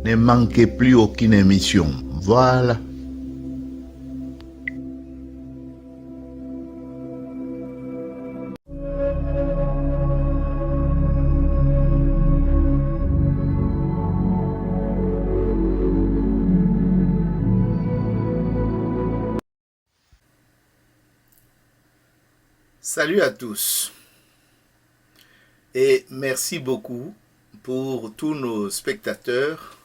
Ne manquez plus aucune émission. Voilà. Salut à tous et merci beaucoup pour tous nos spectateurs,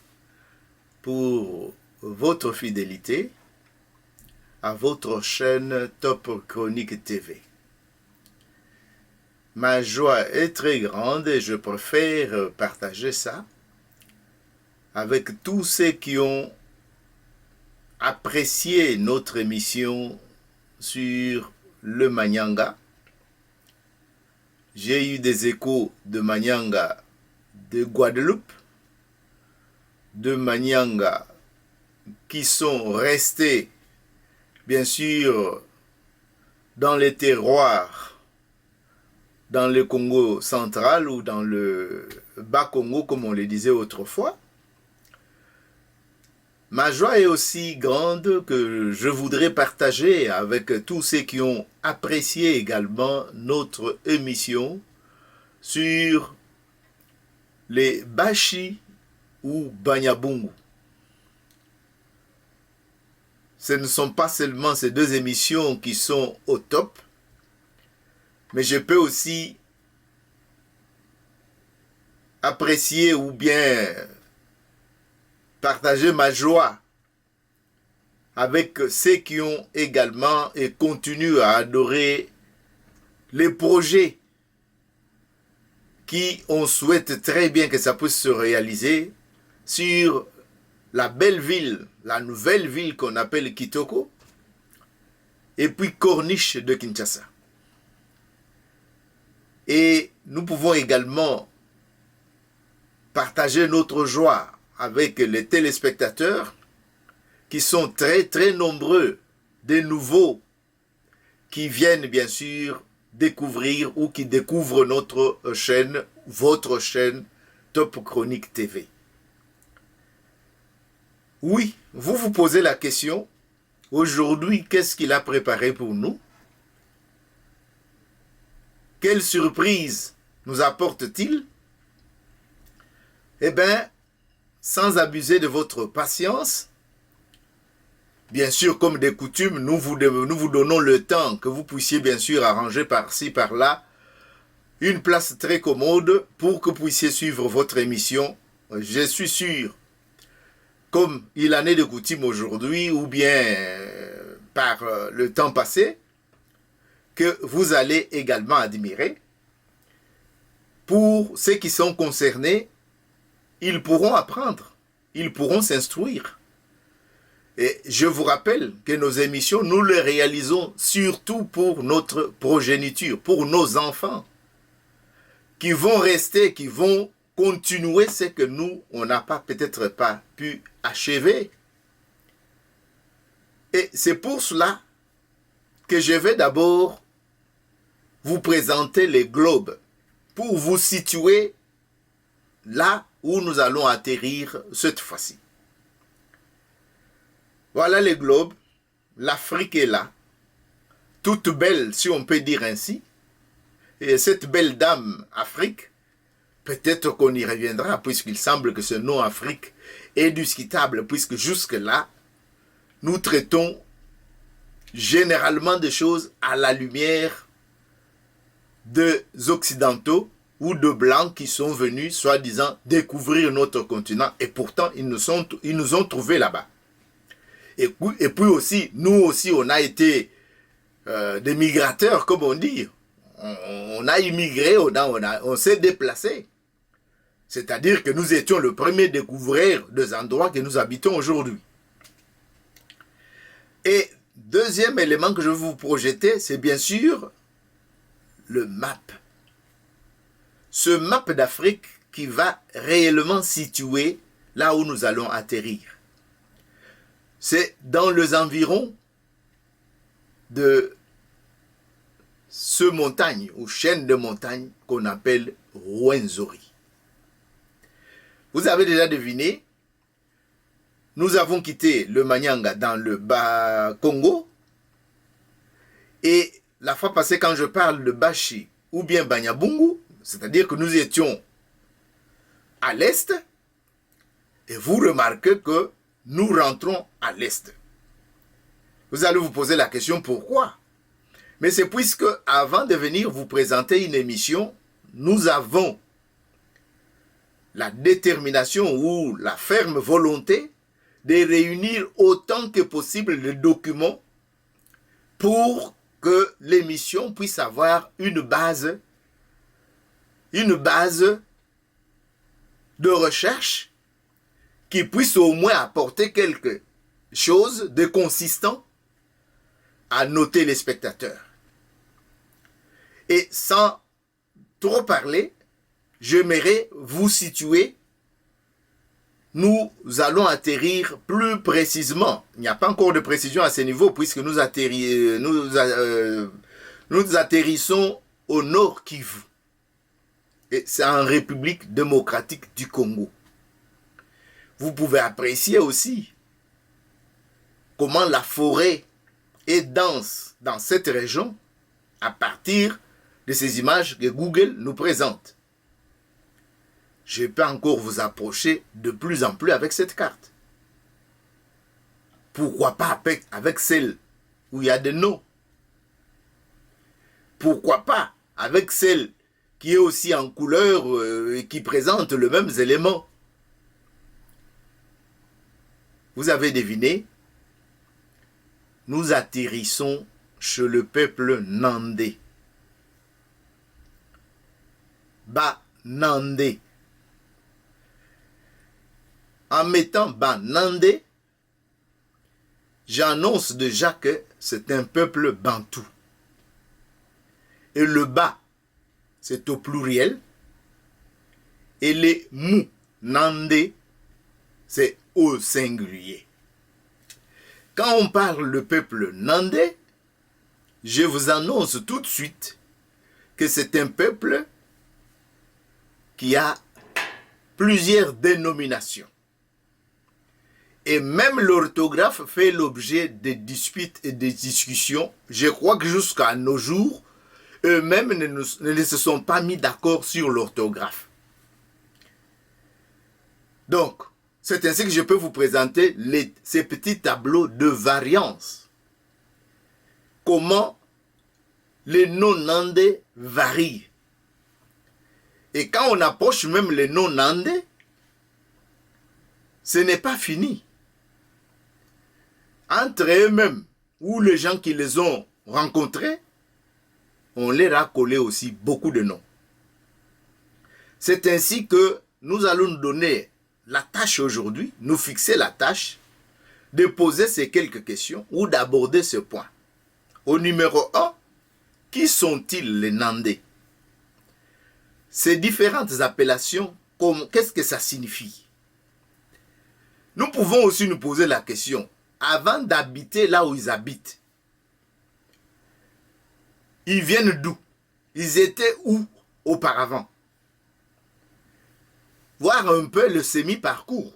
pour votre fidélité à votre chaîne Top Chronique TV. Ma joie est très grande et je préfère partager ça avec tous ceux qui ont apprécié notre émission sur le Manyanga. J'ai eu des échos de Manyanga de Guadeloupe, de Manyanga qui sont restés, bien sûr, dans les terroirs, dans le Congo central ou dans le Bas-Congo, comme on le disait autrefois. Ma joie est aussi grande que je voudrais partager avec tous ceux qui ont apprécié également notre émission sur les Bashi ou Banyabungu. Ce ne sont pas seulement ces deux émissions qui sont au top, mais je peux aussi apprécier ou bien partager ma joie avec ceux qui ont également et continuent à adorer les projets qui on souhaite très bien que ça puisse se réaliser sur la belle ville, la nouvelle ville qu'on appelle Kitoko, et puis Corniche de Kinshasa. Et nous pouvons également partager notre joie avec les téléspectateurs qui sont très très nombreux, des nouveaux qui viennent bien sûr découvrir ou qui découvrent notre chaîne, votre chaîne Top Chronique TV. Oui, vous vous posez la question, aujourd'hui, qu'est-ce qu'il a préparé pour nous? Quelle surprise nous apporte-t-il? Eh bien, sans abuser de votre patience, bien sûr, comme de coutume, nous vous donnons le temps que vous puissiez bien sûr arranger par-ci, par-là, une place très commode pour que vous puissiez suivre votre émission. Je suis sûr, comme il en est de coutume aujourd'hui, ou bien par le temps passé, que vous allez également admirer. Pour ceux qui sont concernés, ils pourront apprendre, ils pourront s'instruire. Et je vous rappelle que nos émissions, nous les réalisons surtout pour notre progéniture, pour nos enfants, qui vont rester, qui vont continuer ce que nous, on n'a peut-être pas pu achever. Et c'est pour cela que je vais d'abord vous présenter les globes, pour vous situer là où nous allons atterrir cette fois-ci. Voilà les globes, l'Afrique est là, toute belle si on peut dire ainsi, et cette belle dame Afrique, peut-être qu'on y reviendra puisqu'il semble que ce nom Afrique est discutable puisque jusque-là, nous traitons généralement des choses à la lumière des Occidentaux ou de Blancs qui sont venus, soi-disant, découvrir notre continent et pourtant ils nous ont trouvés là-bas. Et puis aussi, nous aussi, on a été des migrateurs, comme on dit. On a immigré, on s'est déplacé. C'est-à-dire que nous étions le premier découvrir des endroits que nous habitons aujourd'hui. Et deuxième élément que je veux vous projeter, c'est bien sûr le map. Ce map d'Afrique qui va réellement situer là où nous allons atterrir. C'est dans les environs de ce montagne ou chaîne de montagnes qu'on appelle Rwenzori. Vous avez déjà deviné nous avons quitté le Manyanga dans le Bas-Congo. Et la fois passée, quand je parle de Bashi ou bien Banyabungu, c'est-à-dire que nous étions à l'est, et vous remarquez que nous rentrons à l'est. Vous allez vous poser la question pourquoi? Mais c'est puisque avant de venir vous présenter une émission, nous avons la détermination ou la ferme volonté de réunir autant que possible de documents pour que l'émission puisse avoir une base de recherche qui puisse au moins apporter quelque chose de consistant à nos téléspectateurs. Et sans trop parler, j'aimerais vous situer. Nous allons atterrir plus précisément. Il n'y a pas encore de précision à ce niveau puisque nous atterrissons au nord Kivu. Et c'est en République démocratique du Congo. Vous pouvez apprécier aussi comment la forêt est dense dans cette région à partir de ces images que Google nous présente. Je peux encore vous approcher de plus en plus avec cette carte. Pourquoi pas avec celle où il y a des noms? Pourquoi pas avec celle qui est aussi en couleur et qui présente les mêmes éléments? Vous avez deviné, nous atterrissons chez le peuple Nandé. Nandé. En mettant Nandé, j'annonce déjà que c'est un peuple bantou. Et le Ba, c'est au pluriel. Et les Mou, Nandé, c'est au singulier. Quand on parle de peuple Nandé, je vous annonce tout de suite que c'est un peuple qui a plusieurs dénominations. Et même l'orthographe fait l'objet de disputes et de discussions. Je crois que jusqu'à nos jours, eux-mêmes ne se sont pas mis d'accord sur l'orthographe. Donc, c'est ainsi que je peux vous présenter ces petits tableaux de variance. Comment les noms nandais varient. Et quand on approche même les noms nandais, ce n'est pas fini. Entre eux-mêmes, ou les gens qui les ont rencontrés, on leur a collé aussi beaucoup de noms. C'est ainsi que nous allons nous donner la tâche aujourd'hui, nous fixer la tâche de poser ces quelques questions ou d'aborder ce point. Au numéro 1, qui sont-ils les Nandais? Ces différentes appellations, qu'est-ce que ça signifie? Nous pouvons aussi nous poser la question, avant d'habiter là où ils habitent, ils viennent d'où? Ils étaient où auparavant? Voir un peu le semi-parcours.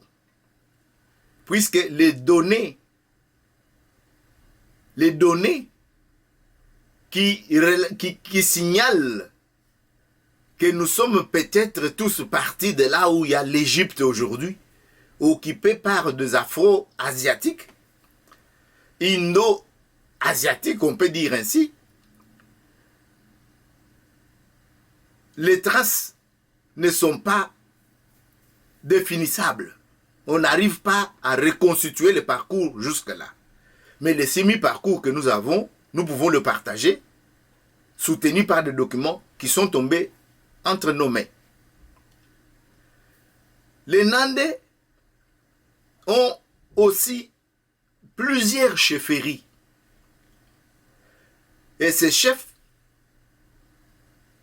Puisque les données qui signalent que nous sommes peut-être tous partis de là où il y a l'Égypte aujourd'hui, occupée par des Afro-Asiatiques, Indo-Asiatiques, on peut dire ainsi. Les traces ne sont pas définissables. On n'arrive pas à reconstituer le parcours jusque-là. Mais les semi-parcours que nous avons, nous pouvons le partager, soutenus par des documents qui sont tombés entre nos mains. Les Nandais ont aussi plusieurs chefferies. Et ces chefs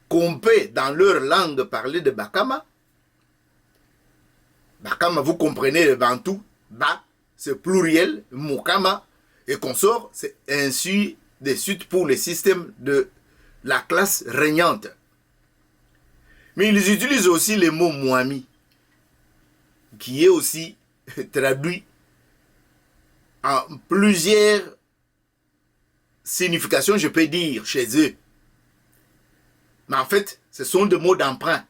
qu'on peut dans leur langue parler de Bakama. Bakama, vous comprenez le bantou. Ba, c'est pluriel. Mukama et consort, c'est ainsi de suite pour les systèmes de la classe régnante. Mais ils utilisent aussi le mot Mwami, qui est aussi traduit en plusieurs significations, je peux dire, chez eux. Mais en fait, ce sont des mots d'emprunt.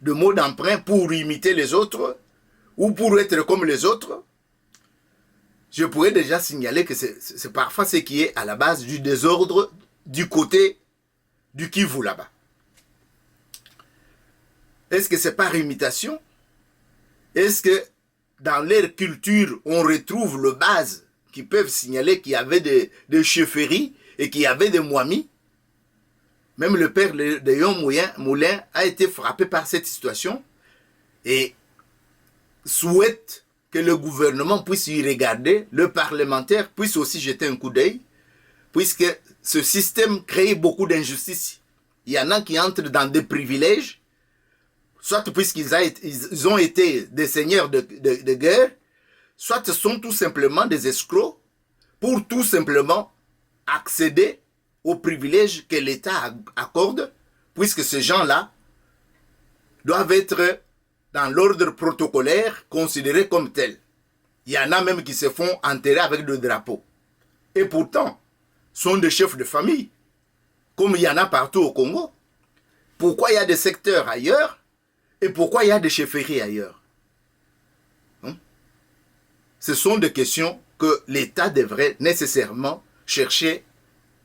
Des mots d'emprunt pour imiter les autres ou pour être comme les autres. Je pourrais déjà signaler que c'est parfois ce qui est à la base du désordre du côté du Kivu là-bas. Est-ce que c'est par imitation? Est-ce que dans leur culture, on retrouve le base qui peuvent signaler qu'il y avait des chefferies et qu'il y avait des moimis? Même le père de Yon Moulin a été frappé par cette situation et souhaite que le gouvernement puisse y regarder, le parlementaire puisse aussi jeter un coup d'œil, puisque ce système crée beaucoup d'injustices. Il y en a qui entrent dans des privilèges, soit puisqu'ils ont été des seigneurs de guerre, soit sont tout simplement des escrocs pour tout simplement accéder aux privilèges que l'État accorde, puisque ces gens-là doivent être dans l'ordre protocolaire considérés comme tels. Il y en a même qui se font enterrer avec le drapeau. Et pourtant, sont des chefs de famille, comme il y en a partout au Congo. Pourquoi il y a des secteurs ailleurs et pourquoi il y a des chefferies ailleurs? Ce sont des questions que l'État devrait nécessairement chercher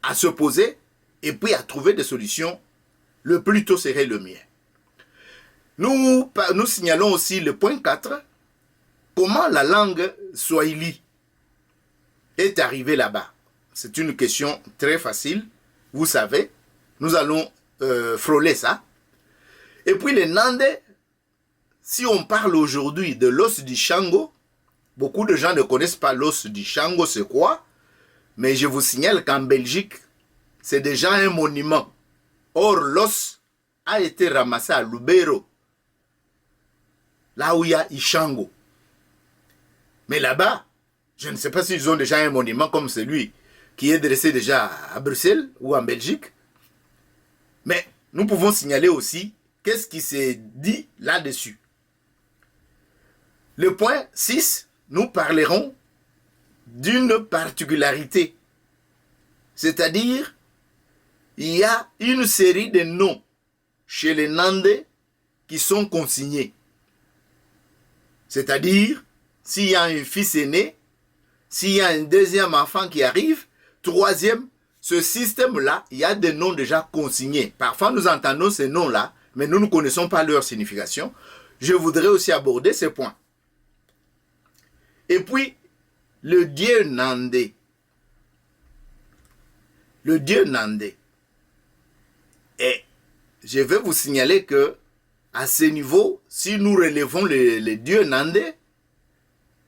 à se poser et puis à trouver des solutions. Le plus tôt serait le mieux. Nous signalons aussi le point 4, comment la langue swahili est arrivée là-bas. C'est une question très facile, vous savez, nous allons frôler ça. Et puis les Nandais, si on parle aujourd'hui de l'os du Shango, beaucoup de gens ne connaissent pas l'os du Shango, c'est quoi? Mais je vous signale qu'en Belgique, c'est déjà un monument. Or, l'os a été ramassé à Lubero, là où il y a Ishango. Mais là-bas, je ne sais pas s'ils ont déjà un monument comme celui qui est dressé déjà à Bruxelles ou en Belgique. Mais nous pouvons signaler aussi qu'est-ce qui s'est dit là-dessus. Le point 6, nous parlerons d'une particularité. C'est-à-dire, il y a une série de noms chez les Nandais qui sont consignés. C'est-à-dire, s'il y a un fils aîné, s'il y a un deuxième enfant qui arrive, troisième, ce système-là, il y a des noms déjà consignés. Parfois, nous entendons ces noms-là, mais nous ne connaissons pas leur signification. Je voudrais aussi aborder ces points. Et puis, le dieu Nandé. Le dieu Nandé. Et je vais vous signaler que, à ce niveau, si nous relevons les dieux Nandé,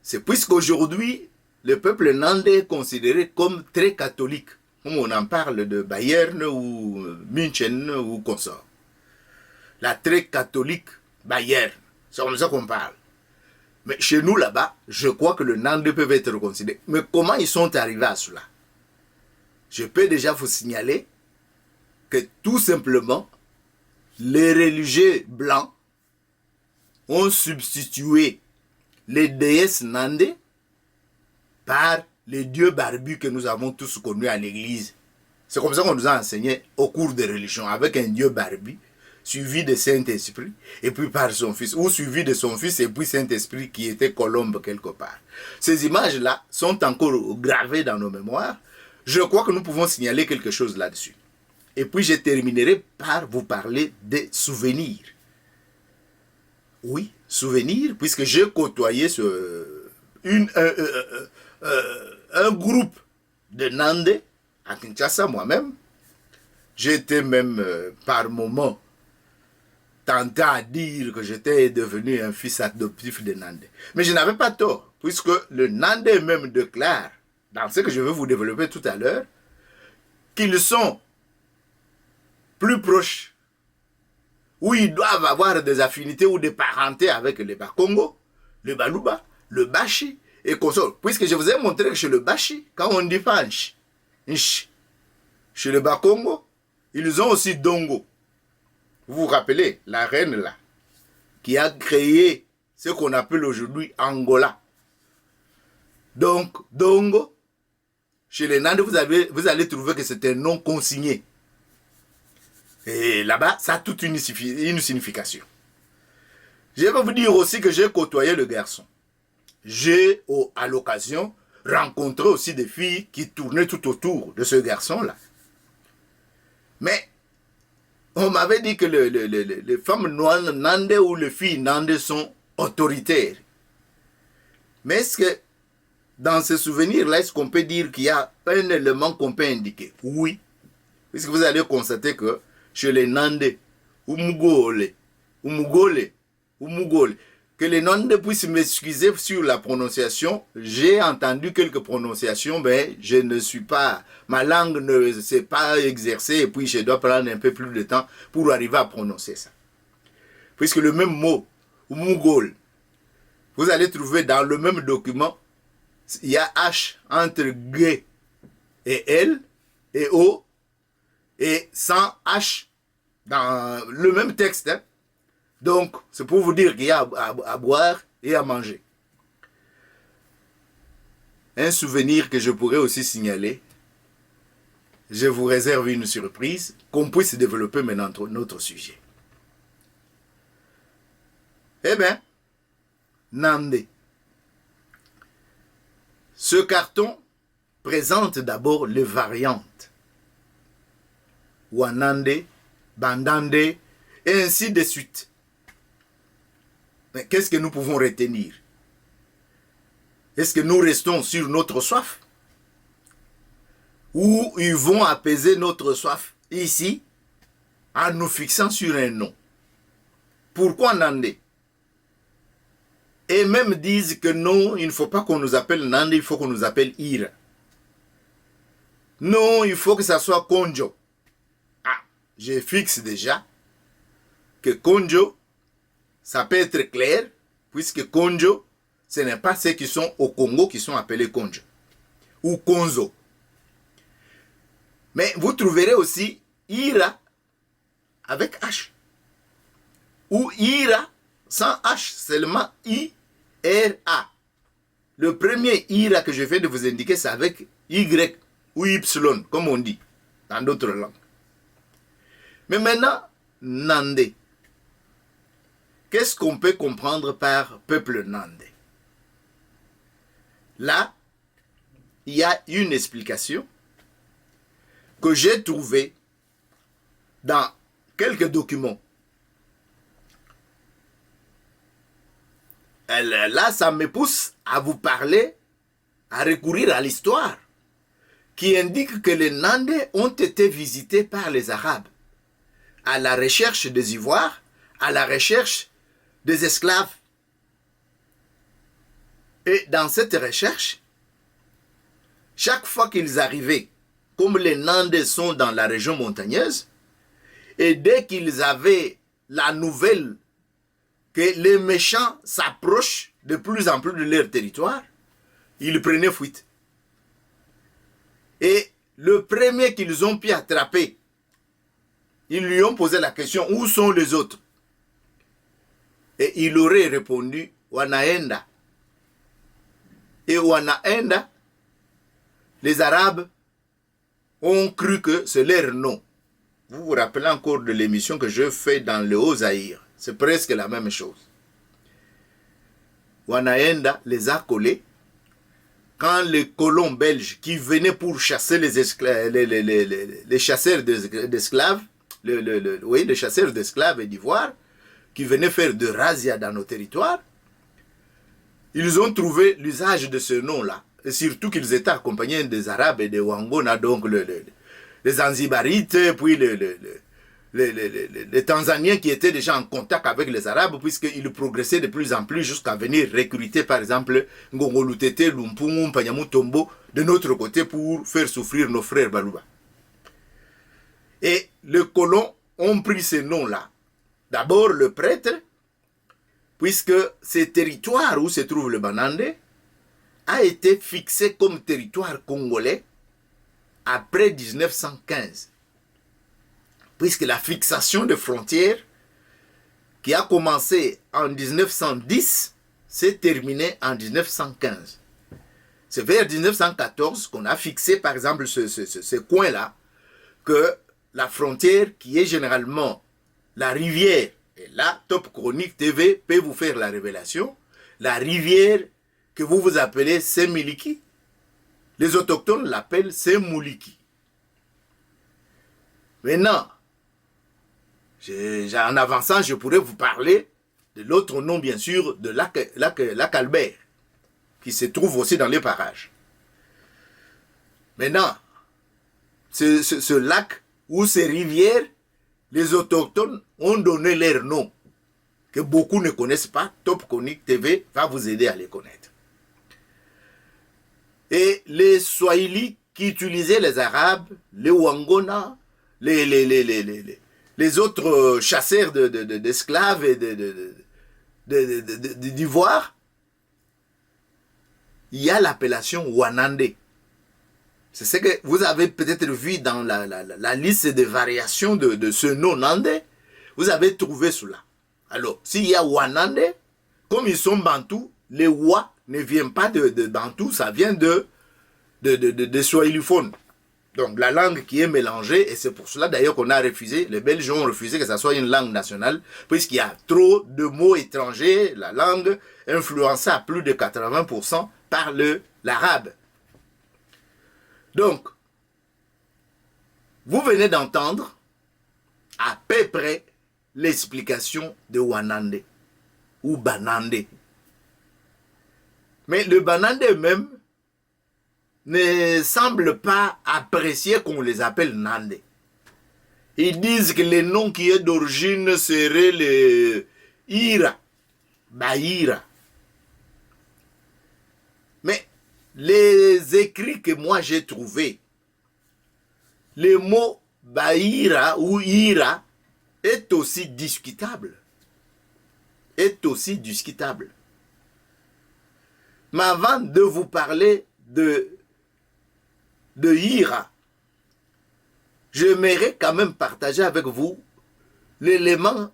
c'est puisqu'aujourd'hui, le peuple Nandé est considéré comme très catholique. Comme on en parle de Bayern ou München ou consort. La très catholique Bayern. C'est comme ça qu'on parle. Mais chez nous là-bas, je crois que le Nandé peut être considéré. Mais comment ils sont arrivés à cela? Je peux déjà vous signaler que tout simplement, les religieux blancs ont substitué les déesses Nandé par les dieux barbus que nous avons tous connus à l'église. C'est comme ça qu'on nous a enseigné au cours des religions, avec un dieu barbu, suivi de Saint-Esprit, et puis par son fils, ou suivi de son fils, et puis Saint-Esprit qui était colombe quelque part. Ces images-là sont encore gravées dans nos mémoires. Je crois que nous pouvons signaler quelque chose là-dessus. Et puis je terminerai par vous parler des souvenirs. Oui, souvenirs, puisque j'ai côtoyé un groupe de Nandais à Kinshasa moi-même. J'étais même par moments tenté à dire que j'étais devenu un fils adoptif de Nandais. Mais je n'avais pas tort, puisque le Nandais même déclare, dans ce que je vais vous développer tout à l'heure, qu'ils sont plus proches, où ils doivent avoir des affinités ou des parentés avec les Bakongo, le Baluba, le Bashi et consort. Puisque je vous ai montré que chez le Bashi, quand on dit pas Nch, chez le Bakongo, ils ont aussi Dongo. Vous vous rappelez, la reine là, qui a créé ce qu'on appelle aujourd'hui Angola. Donc, Dongo, chez les Nandais, vous allez trouver que c'est un nom consigné. Et là-bas, ça a toute une signification. Je vais vous dire aussi que j'ai côtoyé le garçon. J'ai, à l'occasion, rencontré aussi des filles qui tournaient tout autour de ce garçon-là. Mais, on m'avait dit que les femmes Nandais ou les filles Nandais sont autoritaires. Mais est-ce que, dans ce souvenir-là, est-ce qu'on peut dire qu'il y a un élément qu'on peut indiquer? Oui. Puisque vous allez constater que chez les Nandais, ou Mugole, que les Nandais puissent m'excuser sur la prononciation. J'ai entendu quelques prononciations, mais je ne suis pas, ma langue ne s'est pas exercée et puis je dois prendre un peu plus de temps pour arriver à prononcer ça. Puisque le même mot, Mugol, vous allez trouver dans le même document, il y a H entre G et L et O et sans H dans le même texte. Hein. Donc, c'est pour vous dire qu'il y a à boire et à manger. Un souvenir que je pourrais aussi signaler, je vous réserve une surprise, qu'on puisse développer maintenant notre sujet. Eh bien, Nandé. Ce carton présente d'abord les variantes. Wanandé, Bandandé, et ainsi de suite. Mais qu'est-ce que nous pouvons retenir? Est-ce que nous restons sur notre soif? Ou ils vont apaiser notre soif ici en nous fixant sur un nom? Pourquoi Nandé? Et même disent que non, il ne faut pas qu'on nous appelle Nandé, il faut qu'on nous appelle Ira. Non, il faut que ça soit Konjo. Ah, je fixe déjà que Konjo, ça peut être clair, puisque Konjo, ce n'est pas ceux qui sont au Congo qui sont appelés Konjo. Ou Konzo. Mais vous trouverez aussi Ira avec H. Ou Ira sans H, seulement I-R-A. Le premier Ira que je viens de vous indiquer, c'est avec Y ou Y, comme on dit dans d'autres langues. Mais maintenant, Nandé. Qu'est-ce qu'on peut comprendre par peuple Nandé? Là, il y a une explication que j'ai trouvée dans quelques documents. Là, ça me pousse à vous parler, à recourir à l'histoire, qui indique que les Nandais ont été visités par les Arabes à la recherche des ivoires, à la recherche des esclaves. Et dans cette recherche, chaque fois qu'ils arrivaient, comme les Nandais sont dans la région montagneuse, et dès qu'ils avaient la nouvelle que les méchants s'approchent de plus en plus de leur territoire, ils prenaient fuite. Et le premier qu'ils ont pu attraper, ils lui ont posé la question, où sont les autres? Et il aurait répondu, Wanaenda. Et Wanaenda, les Arabes ont cru que c'est leur nom. Vous vous rappelez encore de l'émission que je fais dans le Haut-Zaïre. C'est presque la même chose. Wanaenda les a collés. Quand les colons belges qui venaient pour chasser les chasseurs d'esclaves, les chasseurs d'esclaves et d'ivoire, qui venaient faire de razzia dans nos territoires, ils ont trouvé l'usage de ce nom-là. Et surtout qu'ils étaient accompagnés des Arabes et des Wangona, donc les Zanzibarites, puis les Tanzaniens qui étaient déjà en contact avec les Arabes, puisqu'ils progressaient de plus en plus jusqu'à venir recruter, par exemple, Ngongolutete, Lumpungu, Panyamutombo, de notre côté pour faire souffrir nos frères Balouba. Et les colons ont pris ces noms-là. D'abord le prêtre, puisque ce territoire où se trouve le Banandé a été fixé comme territoire congolais après 1915. Puisque la fixation des frontières qui a commencé en 1910 s'est terminée en 1915. C'est vers 1914 qu'on a fixé, par exemple, ce coin-là, que la frontière, qui est généralement la rivière, et là, Top Chronique TV peut vous faire la révélation, la rivière que vous vous appelez Semiliki, les autochtones l'appellent Semouliki. Maintenant, en avançant, je pourrais vous parler de l'autre nom, bien sûr, de lac Albert, qui se trouve aussi dans les parages. Maintenant, ce lac ou ces rivières, les autochtones ont donné leur nom, que beaucoup ne connaissent pas. Top Chronique TV va vous aider à les connaître. Et les Swahili qui utilisaient les Arabes, les Wangona, les autres chasseurs d'esclaves et d'ivoire, il y a l'appellation Wanande. C'est ce que vous avez peut-être vu dans la liste de variations de ce nom Nandé. Vous avez trouvé cela. Alors, s'il y a Wanande, comme ils sont bantous, les Wa ne viennent pas de bantou, ça vient de swahiliphones. Donc, la langue qui est mélangée, et c'est pour cela d'ailleurs qu'on a refusé, les Belges ont refusé que ça soit une langue nationale, puisqu'il y a trop de mots étrangers, la langue influencée à plus de 80% par l'arabe. Donc, vous venez d'entendre à peu près l'explication de Wanande ou Banande. Mais le Banande même ne semble pas apprécier qu'on les appelle Nande. Ils disent que le nom qui est d'origine serait le Ira, Bahira. Mais les écrits que moi j'ai trouvés, le mot Bahira ou Ira est aussi discutable. Mais avant de vous parler de Ira, j'aimerais quand même partager avec vous l'élément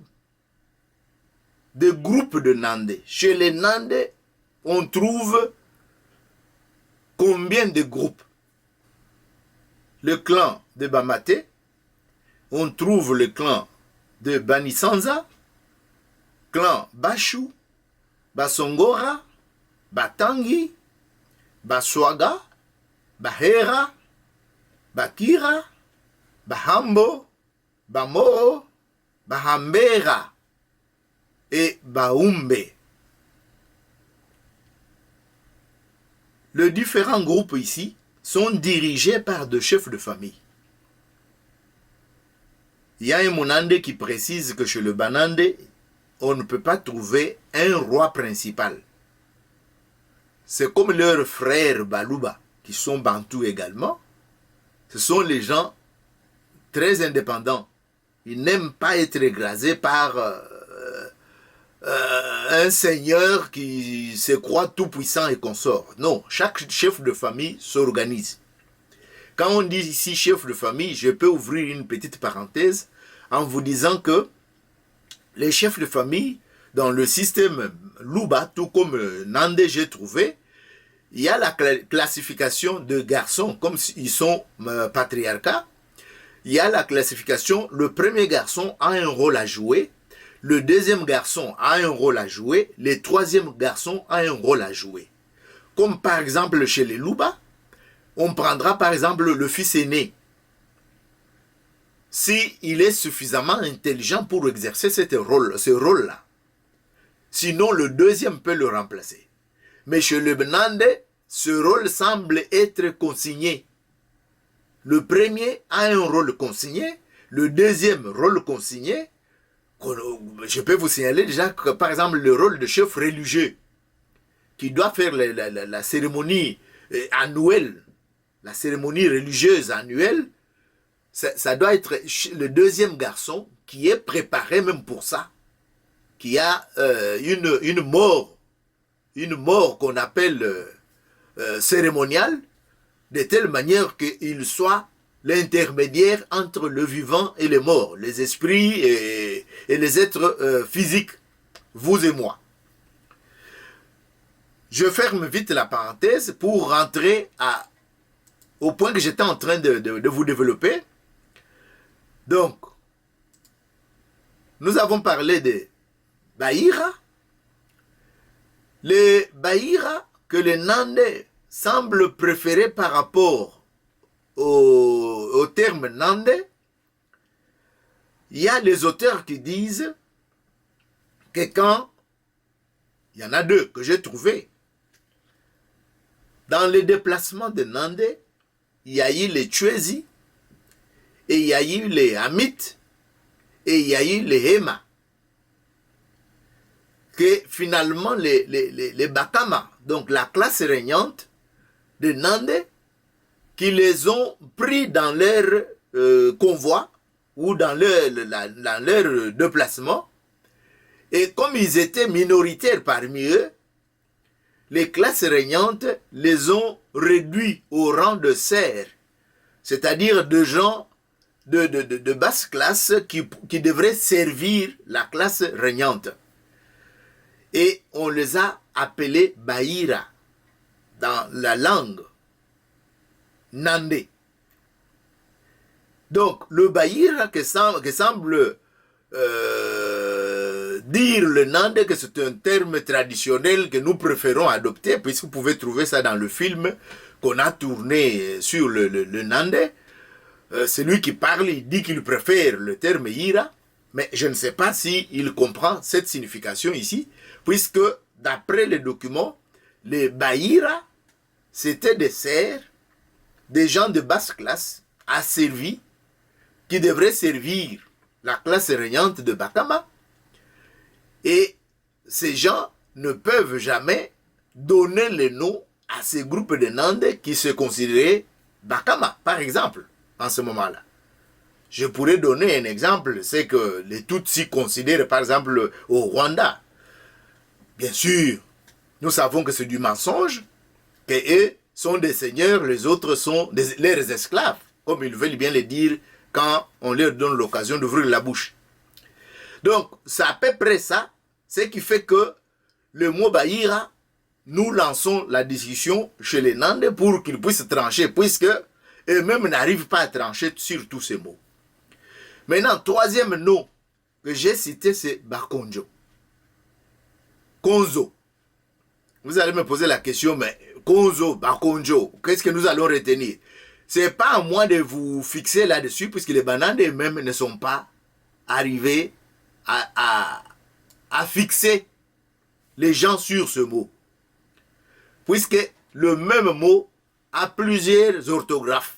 de groupe de Nandé. Chez les Nandés, on trouve combien de groupes? Le clan de Bamaté, on trouve le clan de Banisanza, clan Bachou, Basongora, Batangi, Baswaga, Bahera, Bakira, Bahambo, Bamoro, Bahambera et Baumbe. Les différents groupes ici sont dirigés par des chefs de famille. Il y a un Monande qui précise que chez le Banande, on ne peut pas trouver un roi principal. C'est comme leurs frères Baluba, qui sont bantous également. Ce sont les gens très indépendants. Ils n'aiment pas être écrasés par un seigneur qui se croit tout puissant et consort. Non, chaque chef de famille s'organise. Quand on dit ici chef de famille, je peux ouvrir une petite parenthèse en vous disant que les chefs de famille, dans le système Luba, tout comme Nandé j'ai trouvé, il y a la classification de garçons, comme ils sont patriarcat. Il y a la classification, le premier garçon a un rôle à jouer, le deuxième garçon a un rôle à jouer, le troisième garçon a un rôle à jouer. Comme par exemple chez les Luba, on prendra par exemple le fils aîné. S'il est suffisamment intelligent pour exercer ce rôle-là. Sinon, le deuxième peut le remplacer. Mais chez le Benande, ce rôle semble être consigné. Le premier a un rôle consigné, le deuxième rôle consigné. Je peux vous signaler déjà que, par exemple, le rôle de chef religieux, qui doit faire la cérémonie annuelle, la cérémonie religieuse annuelle, ça doit être le deuxième garçon qui est préparé même pour ça, qui a une mort qu'on appelle cérémoniale, de telle manière qu'il soit l'intermédiaire entre le vivant et le mort, les esprits et les êtres physiques, vous et moi. je ferme vite la parenthèse pour rentrer au point que j'étais en train de vous développer. Donc, nous avons parlé de Bahira. Les Bahira que les Nandais semblent préférer par rapport au terme Nandais, il y a les auteurs qui disent que quand, il y en a deux que j'ai trouvés, dans les déplacements de Nandais, il y a eu les Tchouézi, et il y a eu les Hamites, et il y a eu les Héma. Que finalement, les Bakama, donc la classe régnante de Nandais, qui les ont pris dans leur convoi, ou dans leur déplacement, et comme ils étaient minoritaires parmi eux, les classes régnantes les ont réduits au rang de serfs, c'est-à-dire de gens de basse classe qui devraient servir la classe régnante. Et on les a appelés Bahira dans la langue Nandé. Donc, le Bahira que semble dire le Nandé, que c'est un terme traditionnel que nous préférons adopter, puisque vous pouvez trouver ça dans le film qu'on a tourné sur le Nandé. Celui qui parle, il dit qu'il préfère le terme Ira, mais je ne sais pas s'il comprend cette signification ici, puisque d'après les documents, les Bahira, c'était des serfs, des gens de basse classe, asservis, qui devraient servir la classe régnante de Bakama. Et ces gens ne peuvent jamais donner le nom à ces groupes de Nandais qui se considéraient Bakama, par exemple, en ce moment-là. Je pourrais donner un exemple, c'est que les Tutsis considèrent, par exemple, au Rwanda. Bien sûr, nous savons que c'est du mensonge, qu'eux sont des seigneurs, les autres sont leurs esclaves, comme ils veulent bien le dire quand on leur donne l'occasion d'ouvrir la bouche. Donc, c'est à peu près ça, ce qui fait que le mot Bahira, nous lançons la discussion chez les Nandais pour qu'ils puissent trancher, puisque eux-mêmes n'arrivent pas à trancher sur tous ces mots. Maintenant, troisième nom que j'ai cité, c'est Bakonjo. Konzo. Vous allez me poser la question, mais Konzo, Bakonjo, qu'est-ce que nous allons retenir? Ce n'est pas à moi de vous fixer là-dessus, puisque les bananes eux-mêmes ne sont pas arrivés à fixer les gens sur ce mot. Puisque le même mot a plusieurs orthographes.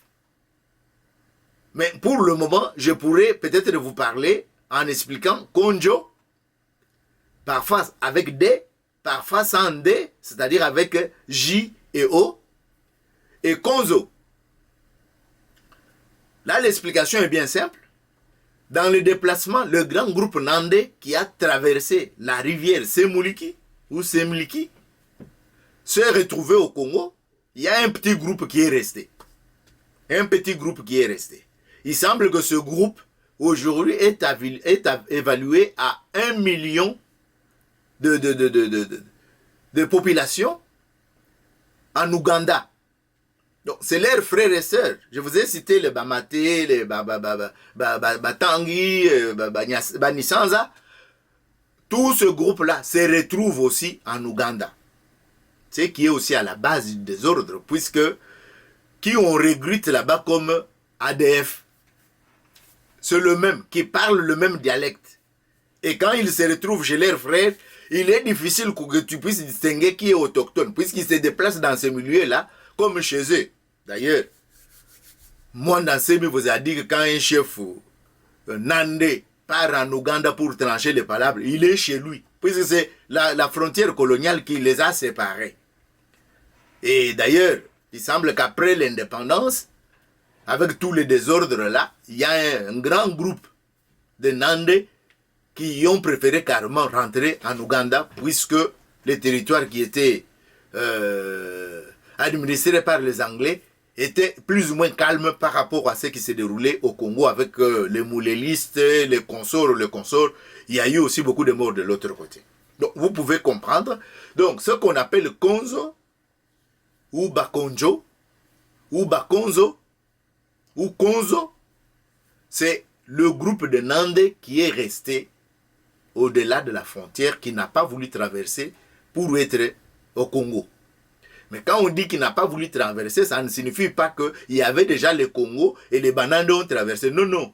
Mais pour le moment, je pourrais peut-être vous parler en expliquant Konjo, parfois avec D, parfois sans D, c'est-à-dire avec J et O, et Konzo. Là, l'explication est bien simple. Dans le déplacement, le grand groupe Nandais qui a traversé la rivière Semuliki, ou Semliki, s'est retrouvé au Congo. Il y a un petit groupe qui est resté. Un petit groupe qui est resté. Il semble que ce groupe, aujourd'hui, est évalué à 1 million de population en Ouganda. Donc, c'est leurs frères et sœurs. Je vous ai cité les Bamaté, les Batangi, Banisanza. Tout ce groupe-là se retrouve aussi en Ouganda. Ce qui est aussi à la base du désordre, puisque qui on recrute là-bas comme ADF, c'est le même, qui parle le même dialecte. Et quand ils se retrouvent chez leurs frères, il est difficile que tu puisses distinguer qui est autochtone, puisqu'ils se déplacent dans ce milieu-là, comme chez eux. D'ailleurs, moi, dans ce milieu, vous a dit que quand un chef Nandé part en Ouganda pour trancher les palabres, il est chez lui, puisque c'est la frontière coloniale qui les a séparés. Et d'ailleurs, il semble qu'après l'indépendance, avec tous les désordres là, il y a un grand groupe de Nandais qui ont préféré carrément rentrer en Ouganda, puisque les territoires qui étaient administrés par les Anglais étaient plus ou moins calmes par rapport à ce qui s'est déroulé au Congo avec les moulélistes, les consorts. Il y a eu aussi beaucoup de morts de l'autre côté. Donc, vous pouvez comprendre. Donc, ce qu'on appelle Konzo, ou Bakonjo, ou Bakonzo, ou Konzo, c'est le groupe de Nandé qui est resté au-delà de la frontière, qui n'a pas voulu traverser pour être au Congo. Mais quand on dit qu'il n'a pas voulu traverser, ça ne signifie pas qu'il y avait déjà le Congo et les Banandé ont traversé. Non, non.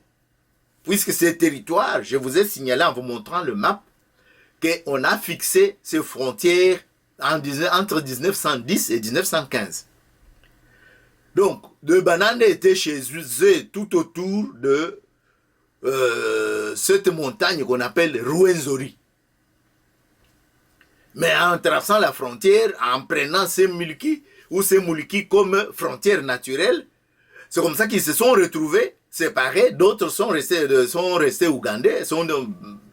Puisque ces territoires, je vous ai signalé en vous montrant le map, qu'on a fixé ces frontières entre 1910 et 1915. Donc, les Banandé étaient chez eux tout autour de cette montagne qu'on appelle Rwenzori. Mais en traçant la frontière, en prenant ces Mulki ou ces Mulki comme frontière naturelle, c'est comme ça qu'ils se sont retrouvés séparés. D'autres sont restés ougandais, sont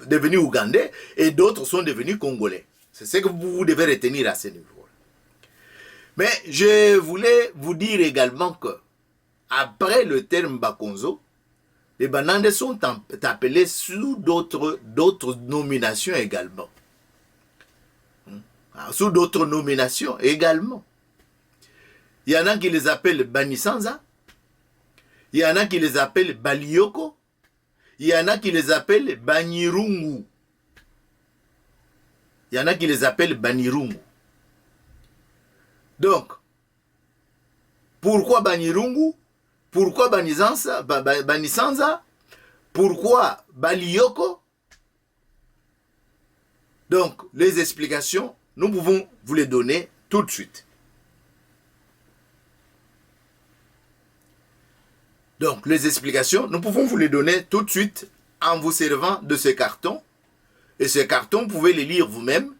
devenus ougandais, et d'autres sont devenus congolais. C'est ce que vous devez retenir à ce niveau. Mais je voulais vous dire également que, après le terme Bakonzo, les Banandé sont appelés sous d'autres nominations également. Sous d'autres nominations également. Il y en a qui les appellent Banisanza, il y en a qui les appellent Balioko, il y en a qui les appellent Banyirungu. Il y en a qui les appellent Banyirungu. Donc, pourquoi Banyirungu? Pourquoi Banisanza? Pourquoi Balioko? Donc, les explications, nous pouvons vous les donner tout de suite. Donc, les explications, nous pouvons vous les donner tout de suite en vous servant de ce carton. Et ce carton, vous pouvez les lire vous-même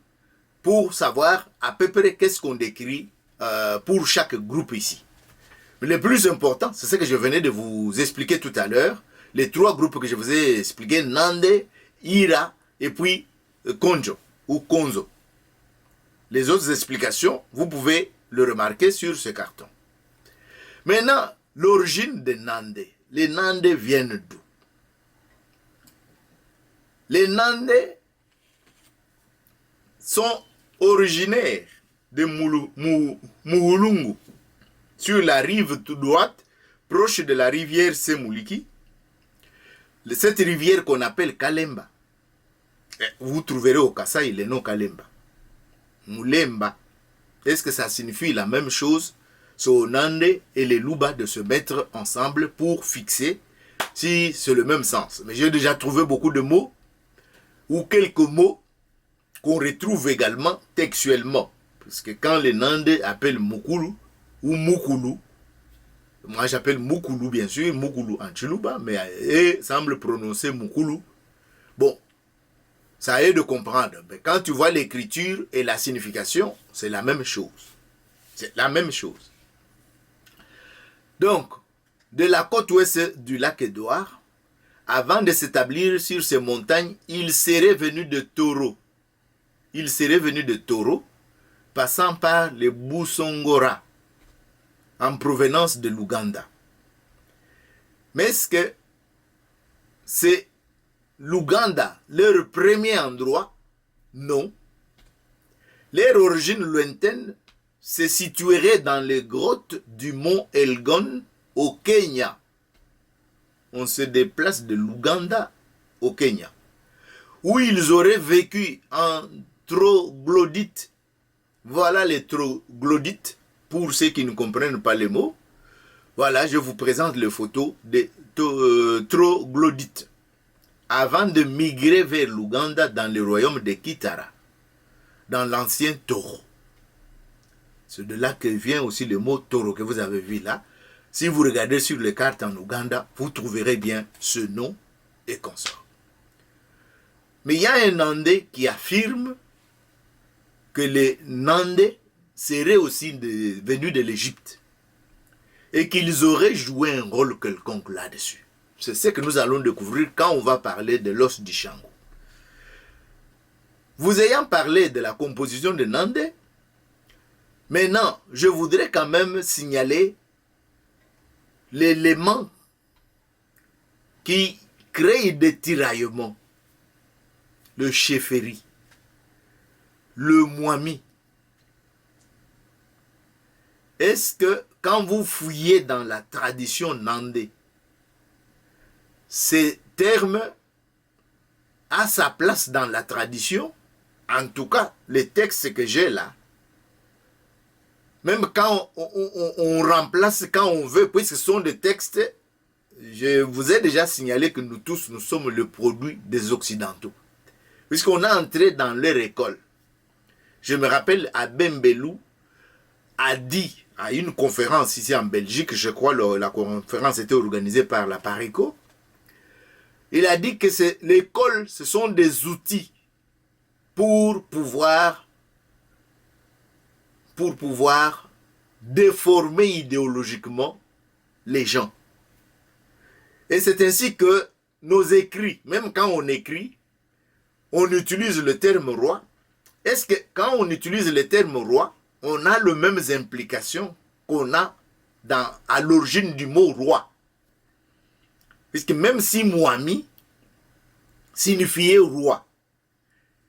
pour savoir à peu près qu'est-ce qu'on décrit pour chaque groupe ici. Mais le plus important, c'est ce que je venais de vous expliquer tout à l'heure. Les trois groupes que je vous ai expliqués, Nandé, Ira et puis Konjo ou Konzo. Les autres explications, vous pouvez le remarquer sur ce carton. Maintenant, l'origine des Nandé. Les Nandé viennent d'où? Les Nandé sont originaires de Muhulungu, sur la rive tout droite, proche de la rivière Semuliki. Cette rivière qu'on appelle Kalemba. Vous trouverez au Kasaï le nom Kalemba. Mulemba. Est-ce que ça signifie la même chose? C'est aux Nandé et les Luba de se mettre ensemble pour fixer si c'est le même sens. Mais j'ai déjà trouvé beaucoup de mots ou quelques mots qu'on retrouve également textuellement. Parce que quand les Nandé appellent Mukulu ou Mukulu, moi j'appelle Mukulu bien sûr, Mukulu en Chiluba, mais eux semblent prononcer Mukulu. Bon, ça aide de comprendre. Mais quand tu vois l'écriture et la signification, c'est la même chose. C'est la même chose. Donc, de la côte ouest du lac Édouard, avant de s'établir sur ces montagnes, il serait venu de Toro. Il serait venu de Toro, passant par les Boussongora, en provenance de l'Ouganda. Mais est-ce que c'est l'Ouganda leur premier endroit? Non. Leur origine lointaine se situerait dans les grottes du mont Elgon au Kenya. On se déplace de l'Ouganda au Kenya, où ils auraient vécu en troglodytes. Voilà les troglodytes, pour ceux qui ne comprennent pas les mots. Voilà, je vous présente les photos des troglodytes, avant de migrer vers l'Ouganda dans le royaume de Kitara, dans l'ancien Toro. C'est de là que vient aussi le mot Toro que vous avez vu là. Si vous regardez sur les cartes en Ouganda, vous trouverez bien ce nom et consort. Mais il y a un Nandé qui affirme que les Nandés seraient aussi venus de l'Égypte et qu'ils auraient joué un rôle quelconque là-dessus. C'est ce que nous allons découvrir quand on va parler de l'os du Shango. Vous ayant parlé de la composition de Nandé, maintenant, je voudrais quand même signaler l'élément qui crée des tiraillements, le chefferie. le Mwami. Est-ce que quand vous fouillez dans la tradition Nandé, ce terme a sa place dans la tradition? En tout cas, les textes que j'ai là, même quand on remplace, quand on veut, puisque ce sont des textes, je vous ai déjà signalé que nous tous, nous sommes le produit des Occidentaux. Puisqu'on est entré dans leur école. Je me rappelle, Bembelou a dit à une conférence ici en Belgique, je crois la conférence était organisée par la Parico, il a dit que l'école, ce sont des outils pour pouvoir déformer idéologiquement les gens. Et c'est ainsi que nos écrits, même quand on écrit, on utilise le terme roi. Est-ce que quand on utilise le terme roi, on a les mêmes implications qu'on a à l'origine du mot roi? Puisque même si Mwami signifiait roi,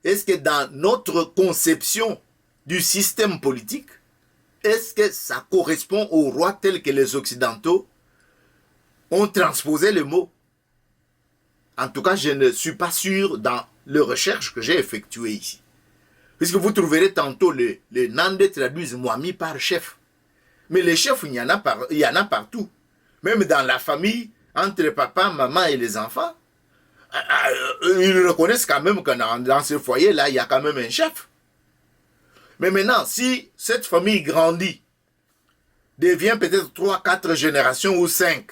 est-ce que dans notre conception du système politique, est-ce que ça correspond au roi tel que les Occidentaux ont transposé le mot? En tout cas, je ne suis pas sûr dans les recherches que j'ai effectuées ici. Puisque vous trouverez tantôt les Nandés traduisent Mwami par chef. Mais les chefs, il y en a partout. Même dans la famille, entre papa, maman et les enfants, ils reconnaissent quand même que dans ce foyer-là, il y a quand même un chef. Mais maintenant, si cette famille grandit, devient peut-être 3, 4 générations ou 5,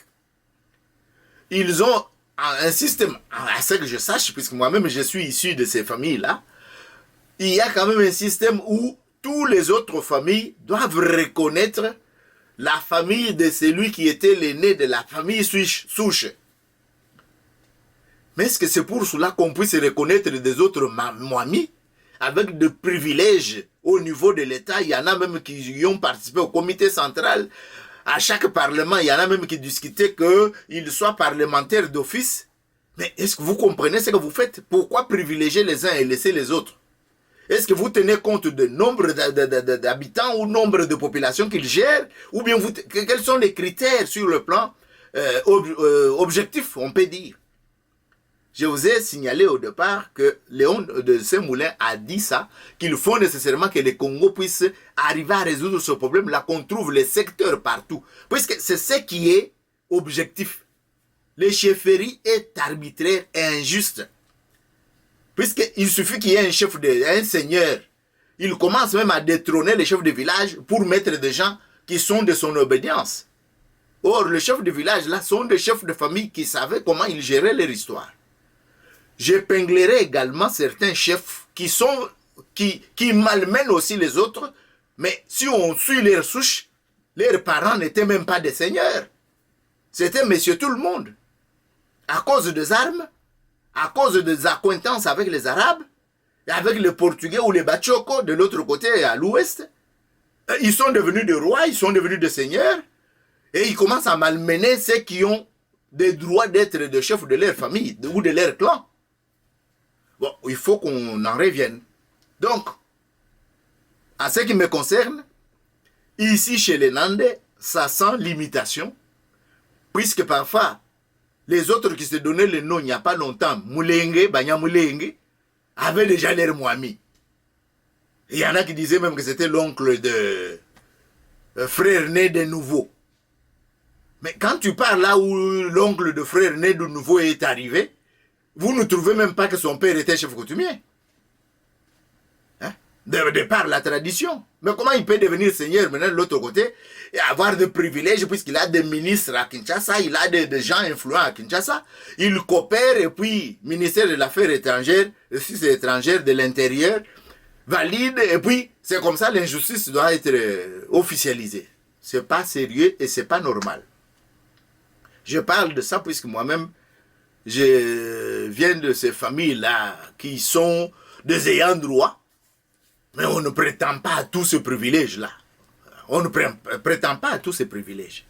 ils ont un système, à ce que je sache, puisque moi-même je suis issu de ces familles-là, il y a quand même un système où toutes les autres familles doivent reconnaître la famille de celui qui était l'aîné de la famille souche. Mais est-ce que c'est pour cela qu'on puisse reconnaître des autres Mwami avec des privilèges au niveau de l'État? Il y en a même qui y ont participé au comité central. À chaque parlement, il y en a même qui discutaient qu'ils soient parlementaires d'office. Mais est-ce que vous comprenez ce que vous faites? Pourquoi privilégier les uns et laisser les autres? Est-ce que vous tenez compte du nombre d'habitants ou nombre de populations qu'ils gèrent? Ou bien quels sont les critères sur le plan objectif, on peut dire? Je vous ai signalé au départ que Léon de Saint-Moulin a dit ça, qu'il faut nécessairement que le Congo puisse arriver à résoudre ce problème-là, qu'on trouve les secteurs partout. Puisque c'est ce qui est objectif. Le chefferie est arbitraire et injuste. Puisqu'il suffit qu'il y ait un seigneur. Il commence même à détrôner les chefs de village pour mettre des gens qui sont de son obédience. Or, les chefs de village là sont des chefs de famille qui savaient comment ils géraient leur histoire. J'épinglerai également certains chefs qui malmènent aussi les autres, mais si on suit leurs souches, leurs parents n'étaient même pas des seigneurs. C'était monsieur tout le monde. À cause des armes, à cause des accointances avec les Arabes, et avec les Portugais ou les Bachoko de l'autre côté à l'ouest, ils sont devenus des rois, ils sont devenus des seigneurs, et ils commencent à malmener ceux qui ont des droits d'être des chefs de leur famille ou de leur clan. Bon, il faut qu'on en revienne. Donc, en ce qui me concerne, ici chez les Nandais, ça sent l'imitation, puisque parfois, les autres qui se donnaient le nom il n'y a pas longtemps, Moulenge, Banya Moulenge, avaient déjà l'air Mwami. Il y en a qui disaient même que c'était l'oncle de frère né de nouveau. Mais quand tu parles là où l'oncle de frère né de nouveau est arrivé, vous ne trouvez même pas que son père était chef coutumier. Hein? De par la tradition. Mais comment il peut devenir seigneur maintenant de l'autre côté et avoir des privilèges puisqu'il a des ministres à Kinshasa, il a des gens influents à Kinshasa, il coopère et puis ministère de l'Affaires étrangères, étrangères de l'Intérieur, valide et puis c'est comme ça l'injustice doit être officialisée. C'est pas sérieux et c'est pas normal. Je parle de ça puisque moi-même je viens de ces familles-là qui sont des ayants droit, mais on ne prétend pas à tous ces privilèges-là. On ne prétend pas à tous ces privilèges.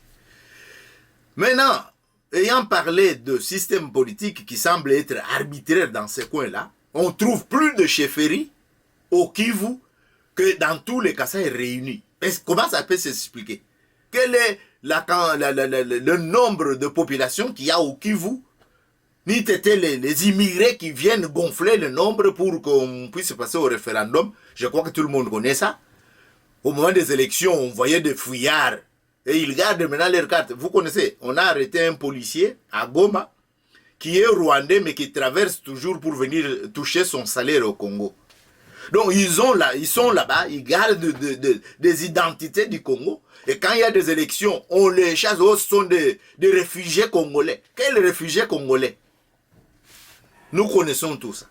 Maintenant, ayant parlé de système politique qui semble être arbitraire dans ces coins-là, on trouve plus de chefferie au Kivu que dans tous les Kasaï réunis. Comment ça peut s'expliquer? Quel est le nombre de populations qu'il y a au Kivu? Ni t'étais les immigrés qui viennent gonfler le nombre pour qu'on puisse passer au référendum. Je crois que tout le monde connaît ça. Au moment des élections, on voyait des fouillards. Et ils gardent maintenant leurs cartes. Vous connaissez, on a arrêté un policier à Goma qui est rwandais mais qui traverse toujours pour venir toucher son salaire au Congo. Donc ils sont là-bas, ils gardent des identités du Congo. Et quand il y a des élections, on les chasse. Ce sont des réfugiés congolais. Quels réfugiés congolais? Nous connaissons tout ça.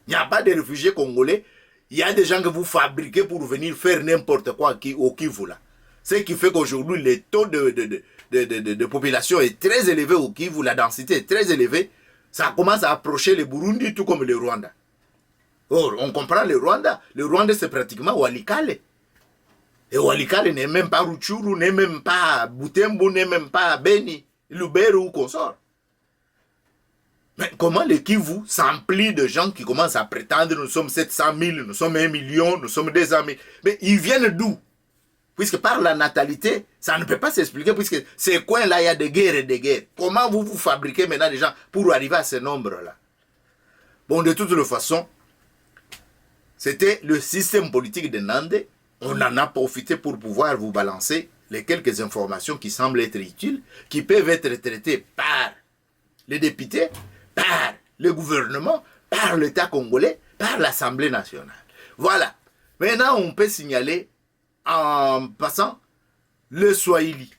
Il n'y a pas de réfugiés congolais. Il y a des gens que vous fabriquez pour venir faire n'importe quoi au Kivu là. Ce qui fait qu'aujourd'hui, le taux de population est très élevé au Kivu, la densité est très élevée. Ça commence à approcher le Burundi tout comme le Rwanda. Or, on comprend le Rwanda. Le Rwanda, c'est pratiquement Walikale. Et Walikale n'est même pas Rutshuru, n'est même pas Butembo, n'est même pas Beni, Lubero ou consort. Mais comment le Kivu s'emplit de gens qui commencent à prétendre nous sommes 700 000, nous sommes 1 million, nous sommes 200 000. Mais ils viennent d'où? Puisque par la natalité, ça ne peut pas s'expliquer, puisque ces coins-là, il y a des guerres et des guerres. Comment vous fabriquez maintenant des gens pour arriver à ce nombre-là? Bon, de toute façon, c'était le système politique de Nande. On en a profité pour pouvoir vous balancer les quelques informations qui semblent être utiles, qui peuvent être traitées par les députés, par le gouvernement, par l'État congolais, par l'Assemblée nationale. Voilà. Maintenant, on peut signaler, en passant, le Swahili.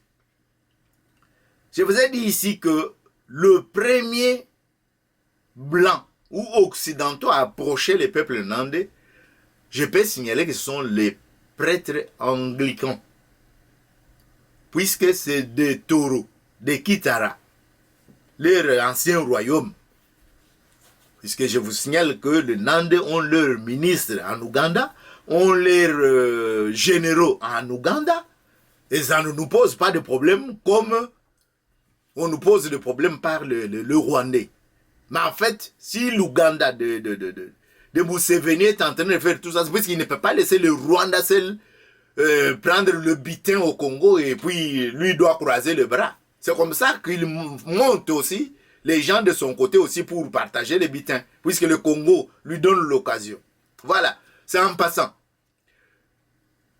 Je vous ai dit ici que le premier blanc ou occidentaux à approcher les peuples nandais, je peux signaler que ce sont les prêtres anglicans. Puisque c'est des taureaux, des Kitara, leur ancien royaume. Puisque je vous signale que les Nandais ont leur ministre en Ouganda, ont leurs généraux en Ouganda, et ça ne nous pose pas de problème comme on nous pose des problèmes par le Rwandais. Mais en fait, si l'Ouganda de Museveni est en train de faire tout ça, c'est parce qu'il ne peut pas laisser le Rwanda seul prendre le butin au Congo et puis lui doit croiser le bras. C'est comme ça qu'il monte aussi les gens de son côté aussi pour partager les butins, puisque le Congo lui donne l'occasion. Voilà, c'est en passant.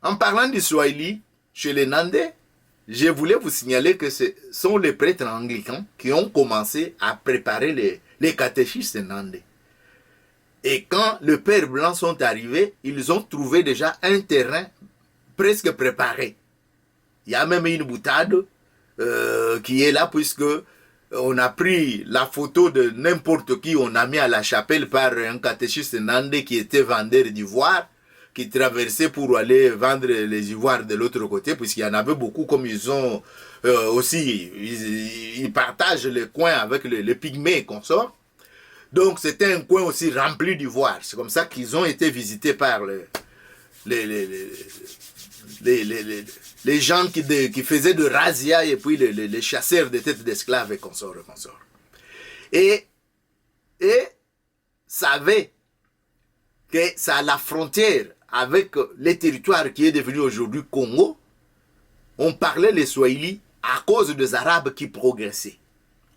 En parlant du Swahili, chez les Nandais, je voulais vous signaler que ce sont les prêtres anglicans qui ont commencé à préparer les catéchistes nandais. Et quand les pères blancs sont arrivés, ils ont trouvé déjà un terrain presque préparé. Il y a même une boutade qui est là puisque on a pris la photo de n'importe qui, on a mis à la chapelle par un catéchiste nandais qui était vendeur d'ivoire, qui traversaient pour aller vendre les ivoires de l'autre côté, puisqu'il y en avait beaucoup, comme ils ont aussi, ils partagent les coins avec les pygmées et consorts. Donc c'était un coin aussi rempli d'ivoire. C'est comme ça qu'ils ont été visités par les gens qui faisaient de razzia et puis les chasseurs de têtes d'esclaves et consorts. Et savaient que ça a la frontière avec les territoires qui est devenu aujourd'hui Congo. On parlait les Swahili à cause des Arabes qui progressaient.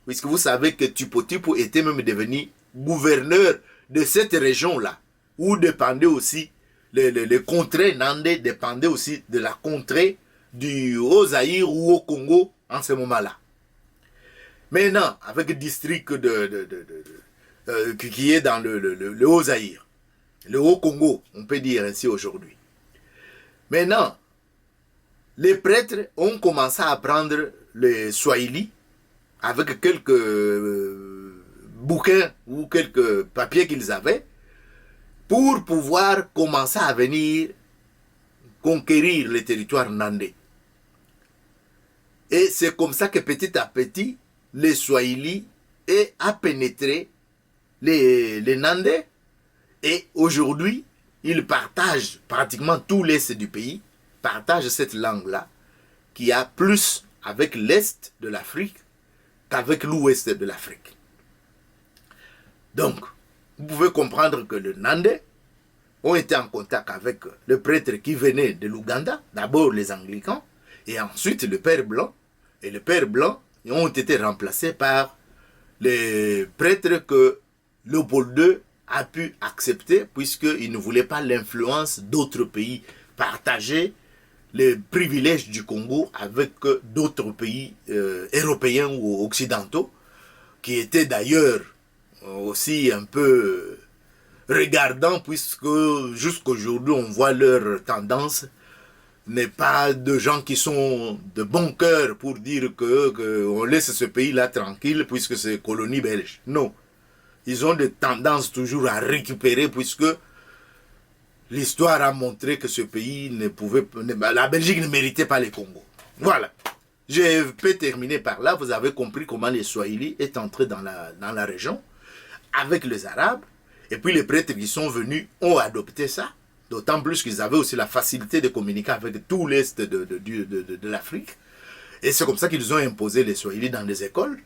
Puisque vous savez que Tipo était même devenu gouverneur de cette région-là, où dépendait aussi, les contrées nandais dépendaient aussi de la contrée du Haut-Zaïre ou au Congo en ce moment-là. Maintenant, avec le district qui est dans le Haut-Zaïre, le Haut-Congo, on peut dire ainsi aujourd'hui. Maintenant, les prêtres ont commencé à apprendre le Swahili avec quelques bouquins ou quelques papiers qu'ils avaient pour pouvoir commencer à venir conquérir les territoires nandais. Et c'est comme ça que petit à petit, les Swahili a pénétré les Nandais. Et aujourd'hui, ils partagent pratiquement tout l'Est du pays, partagent cette langue-là, qui a plus avec l'Est de l'Afrique qu'avec l'Ouest de l'Afrique. Donc, vous pouvez comprendre que le Nandais ont été en contact avec le prêtre qui venait de l'Ouganda, d'abord les anglicans, et ensuite le Père Blanc. Et le Père Blanc ont été remplacés par les prêtres que Léopold II a pu accepter, puisqu'il ne voulait pas l'influence d'autres pays, partager les privilèges du Congo avec d'autres pays européens ou occidentaux, qui étaient d'ailleurs aussi un peu regardants, puisque jusqu'aujourd'hui on voit leur tendance n'est pas de gens qui sont de bon cœur pour dire que on laisse ce pays-là tranquille puisque c'est colonie belge. Non. Ils ont des tendances toujours à récupérer puisque l'histoire a montré que ce pays ne pouvait... La Belgique ne méritait pas les Congo. Voilà. Je peux terminer par là. Vous avez compris comment les Swahili est entré dans la région avec les Arabes. Et puis les prêtres qui sont venus ont adopté ça. D'autant plus qu'ils avaient aussi la facilité de communiquer avec tout l'Est de l'Afrique. Et c'est comme ça qu'ils ont imposé les Swahili dans les écoles.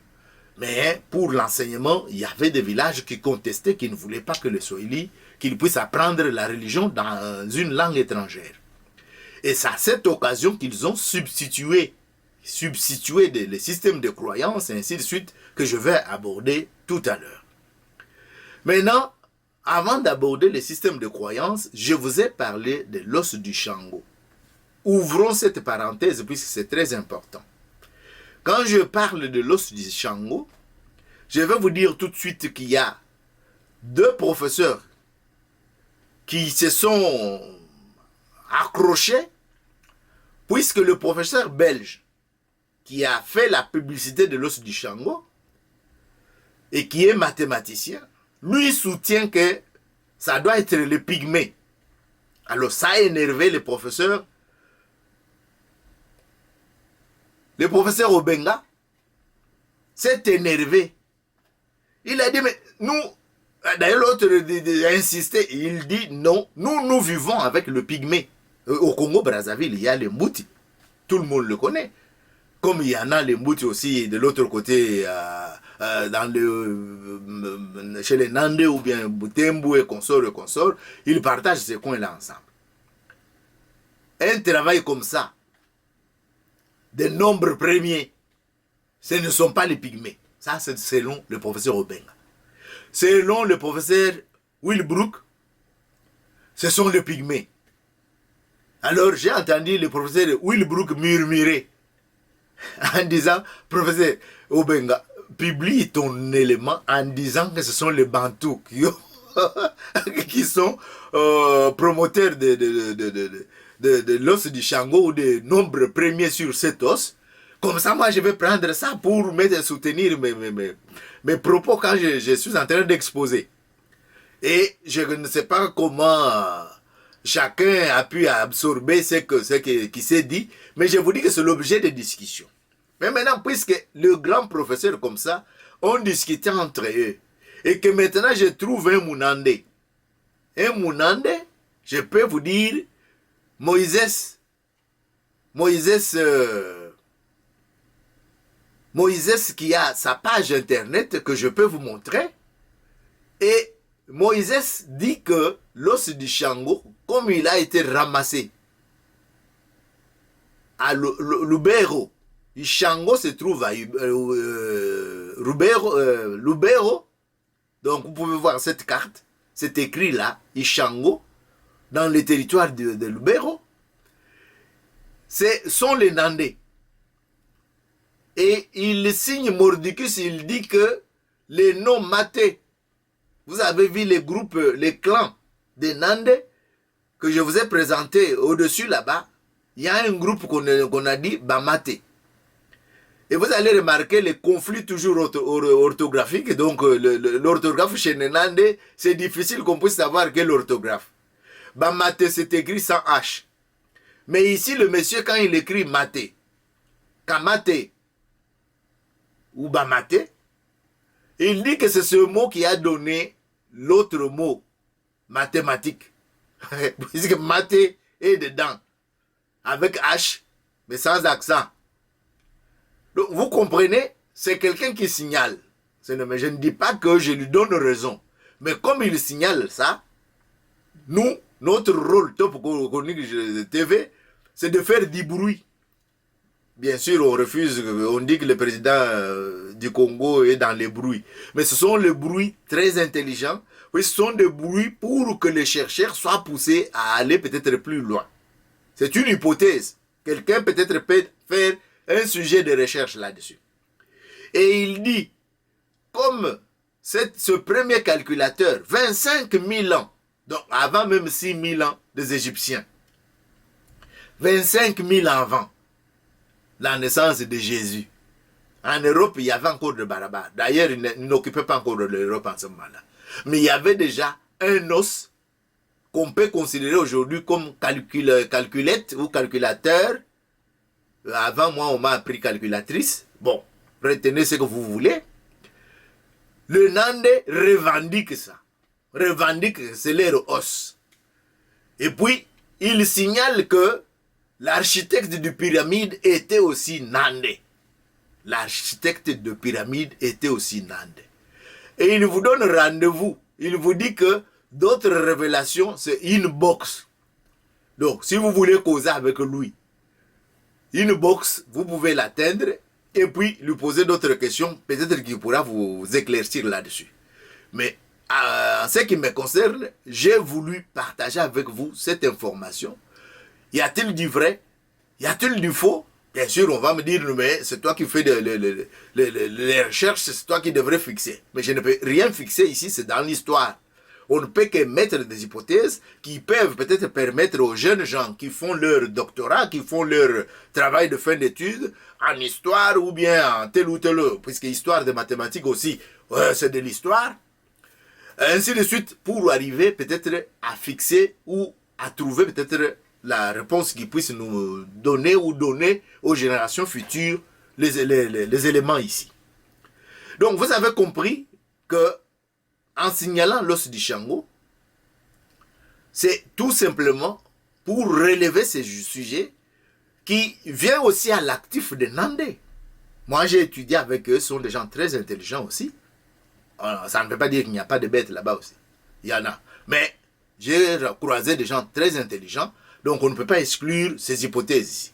Mais pour l'enseignement, il y avait des villages qui contestaient, qui ne voulaient pas que les Swahili, qu'ils puissent apprendre la religion dans une langue étrangère. Et c'est à cette occasion qu'ils ont substitué les systèmes de croyances, et ainsi de suite, que je vais aborder tout à l'heure. Maintenant, avant d'aborder les systèmes de croyances, je vous ai parlé de l'os du Shango. Ouvrons cette parenthèse puisque c'est très important. Quand je parle de l'os du Shango, je vais vous dire tout de suite qu'il y a deux professeurs qui se sont accrochés, puisque le professeur belge qui a fait la publicité de l'os du Shango et qui est mathématicien, lui soutient que ça doit être le pygmée. Alors ça a énervé le professeur. Le professeur Obenga s'est énervé. Il a dit, mais nous, d'ailleurs l'autre a insisté, il dit non, nous vivons avec le pygmée. Au Congo-Brazzaville, il y a les Mbouti. Tout le monde le connaît. Comme il y en a les Mbouti aussi de l'autre côté, chez les Nandé ou bien Butembo et consorts, ils partagent ces coins-là ensemble. Un travail comme ça, des nombres premiers, ce ne sont pas les pygmées. Ça, c'est selon le professeur Obenga. Selon le professeur Wilbrook, ce sont les pygmées. Alors, j'ai entendu le professeur Wilbrook murmurer en disant, professeur Obenga, publie ton élément en disant que ce sont les Bantous qui sont promoteurs de l'os du Shango ou des nombres premiers sur cet os. Comme ça, moi, je vais prendre ça pour soutenir mes propos quand je suis en train d'exposer. Et je ne sais pas comment chacun a pu absorber ce qui s'est dit, mais je vous dis que c'est l'objet de discussion. Mais maintenant, puisque le grand professeur comme ça ont discuté entre eux, et que maintenant je trouve un Mounandé, je peux vous dire, Moïse qui a sa page internet que je peux vous montrer, et Moïse dit que l'os du Shango, comme il a été ramassé à Lubero, Shango se trouve à Lubero, donc vous pouvez voir cette carte, c'est écrit là, Shango, dans le territoire de Lubero, ce sont les Nandés. Et il signe Mordicus, il dit que les noms matés, vous avez vu les groupes, les clans des Nandés, que je vous ai présenté au-dessus là-bas, il y a un groupe qu'on a dit Bamaté. Et vous allez remarquer les conflits toujours orthographiques. Donc l'orthographe chez les Nandés, c'est difficile qu'on puisse savoir quelle orthographe. Bamaté, c'est écrit sans H. Mais ici, le monsieur, quand il écrit Maté, Kamaté ou Bamaté, il dit que c'est ce mot qui a donné l'autre mot mathématique. Puisque Maté est dedans, avec H, mais sans accent. Donc, vous comprenez, c'est quelqu'un qui signale. Mais je ne dis pas que je lui donne raison. Mais comme il signale ça, nous, Notre rôle, Top Chronique TV, c'est de faire du bruit. Bien sûr, on refuse, on dit que le président du Congo est dans les bruits. Mais ce sont les bruits très intelligents. Oui, ce sont des bruits pour que les chercheurs soient poussés à aller peut-être plus loin. C'est une hypothèse. Quelqu'un peut-être peut faire un sujet de recherche là-dessus. Et il dit, comme ce premier calculateur, 25 000 ans, donc avant même 6 000 ans des Égyptiens, 25 000 ans avant la naissance de Jésus, en Europe, il y avait encore de barbares. D'ailleurs, ils n'occupaient pas encore de l'Europe en ce moment-là. Mais il y avait déjà un os qu'on peut considérer aujourd'hui comme calculette ou calculateur. Avant, moi, on m'a appris calculatrice. Bon, retenez ce que vous voulez. Le Nande revendique ça. Revendique que c'est leur os. Et puis, il signale que l'architecte de pyramide était aussi Nande. L'architecte de pyramide était aussi Nande. Et il vous donne rendez-vous. Il vous dit que d'autres révélations, c'est une box. Donc, si vous voulez causer avec lui, une box, vous pouvez l'atteindre et puis lui poser d'autres questions. Peut-être qu'il pourra vous éclaircir là-dessus. Mais en ce qui me concerne, j'ai voulu partager avec vous cette information. Y a-t-il du vrai? Y a-t-il du faux? Bien sûr, on va me dire, mais c'est toi qui fais les recherches, c'est toi qui devrais fixer. Mais je ne peux rien fixer ici, c'est dans l'histoire. On ne peut que mettre des hypothèses qui peuvent peut-être permettre aux jeunes gens qui font leur doctorat, qui font leur travail de fin d'études en histoire ou bien en tel ou tel, puisque histoire de mathématiques aussi, c'est de l'histoire. Ainsi de suite, pour arriver peut-être à fixer ou à trouver peut-être la réponse qui puisse nous donner ou donner aux générations futures les éléments ici. Donc vous avez compris que en signalant l'os du Shango, c'est tout simplement pour relever ces sujets qui vient aussi à l'actif de Nande. Moi j'ai étudié avec eux, ce sont des gens très intelligents aussi. Ça ne veut pas dire qu'il n'y a pas de bêtes là-bas aussi. Il y en a. Mais j'ai croisé des gens très intelligents, donc on ne peut pas exclure ces hypothèses ici.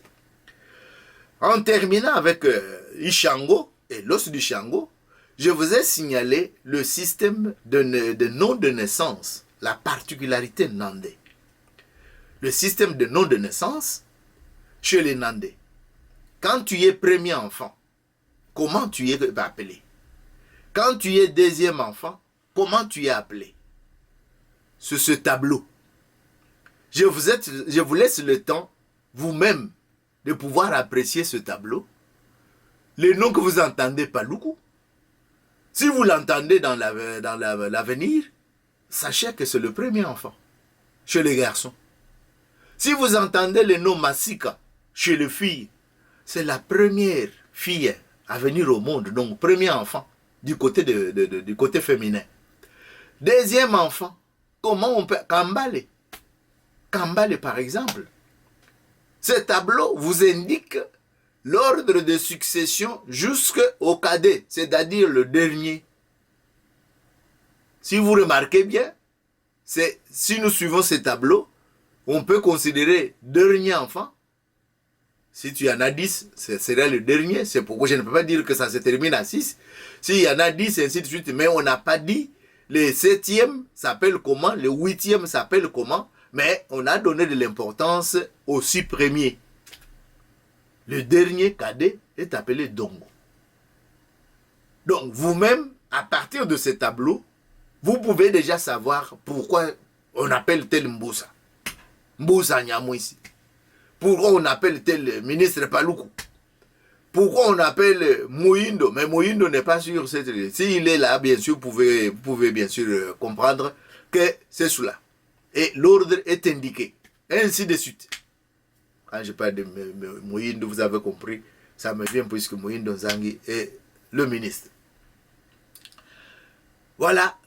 En terminant avec Ishango et l'os du Shango, je vous ai signalé le système de nom de naissance, la particularité Nandais. Le système de nom de naissance chez les Nandais. Quand tu es premier enfant, comment tu es appelé? Quand tu es deuxième enfant, comment tu es appelé? Sur ce tableau. Je vous laisse le temps, vous-même, de pouvoir apprécier ce tableau. Les noms que vous entendez, Paloukou. Si vous l'entendez dans l'avenir, sachez que c'est le premier enfant chez les garçons. Si vous entendez le nom Masika chez les filles, c'est la première fille à venir au monde, donc premier enfant du côté, du côté féminin. Deuxième enfant, comment on peut... Kambale. Kambale par exemple. Ce tableau vous indique l'ordre de succession jusqu'au cadet, c'est-à-dire le dernier. Si vous remarquez bien, si nous suivons ce tableau, on peut considérer dernier enfant. Si tu en as 10, ce serait le dernier. C'est pourquoi je ne peux pas dire que ça se termine à 6. S'il y en a 10, et ainsi de suite, mais on n'a pas dit le 7e s'appelle comment, le 8e s'appelle comment, mais on a donné de l'importance aux 6 premiers. Le dernier cadet est appelé Dongo. Donc vous-même, à partir de ce tableau, vous pouvez déjà savoir pourquoi on appelle tel Mboussa. Mboussa Nyamouissi. Pourquoi on appelle tel ministre Paloukou. Pourquoi on appelle Moïndo. Mais Moïndo n'est pas sur cette... S'il est là, bien sûr, vous pouvez bien sûr comprendre que c'est cela. Et l'ordre est indiqué. Ainsi de suite. Quand je parle de Moïndo, vous avez compris, ça me vient puisque Moïndo Nzangi est le ministre. Voilà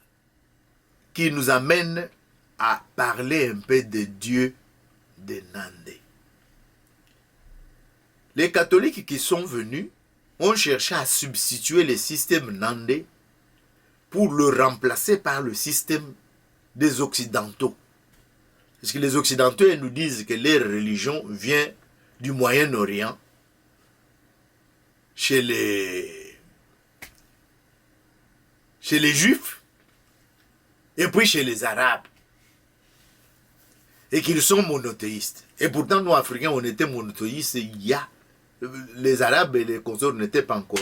qui nous amène à parler un peu de Dieu de Nande. Les catholiques qui sont venus ont cherché à substituer le système Nande pour le remplacer par le système des Occidentaux. Parce que les Occidentaux nous disent que leur religion vient du Moyen-Orient, chez les Juifs, et puis chez les Arabes. Et qu'ils sont monothéistes. Et pourtant, nous, Africains, on était monothéistes les Arabes et les consorts n'étaient pas encore...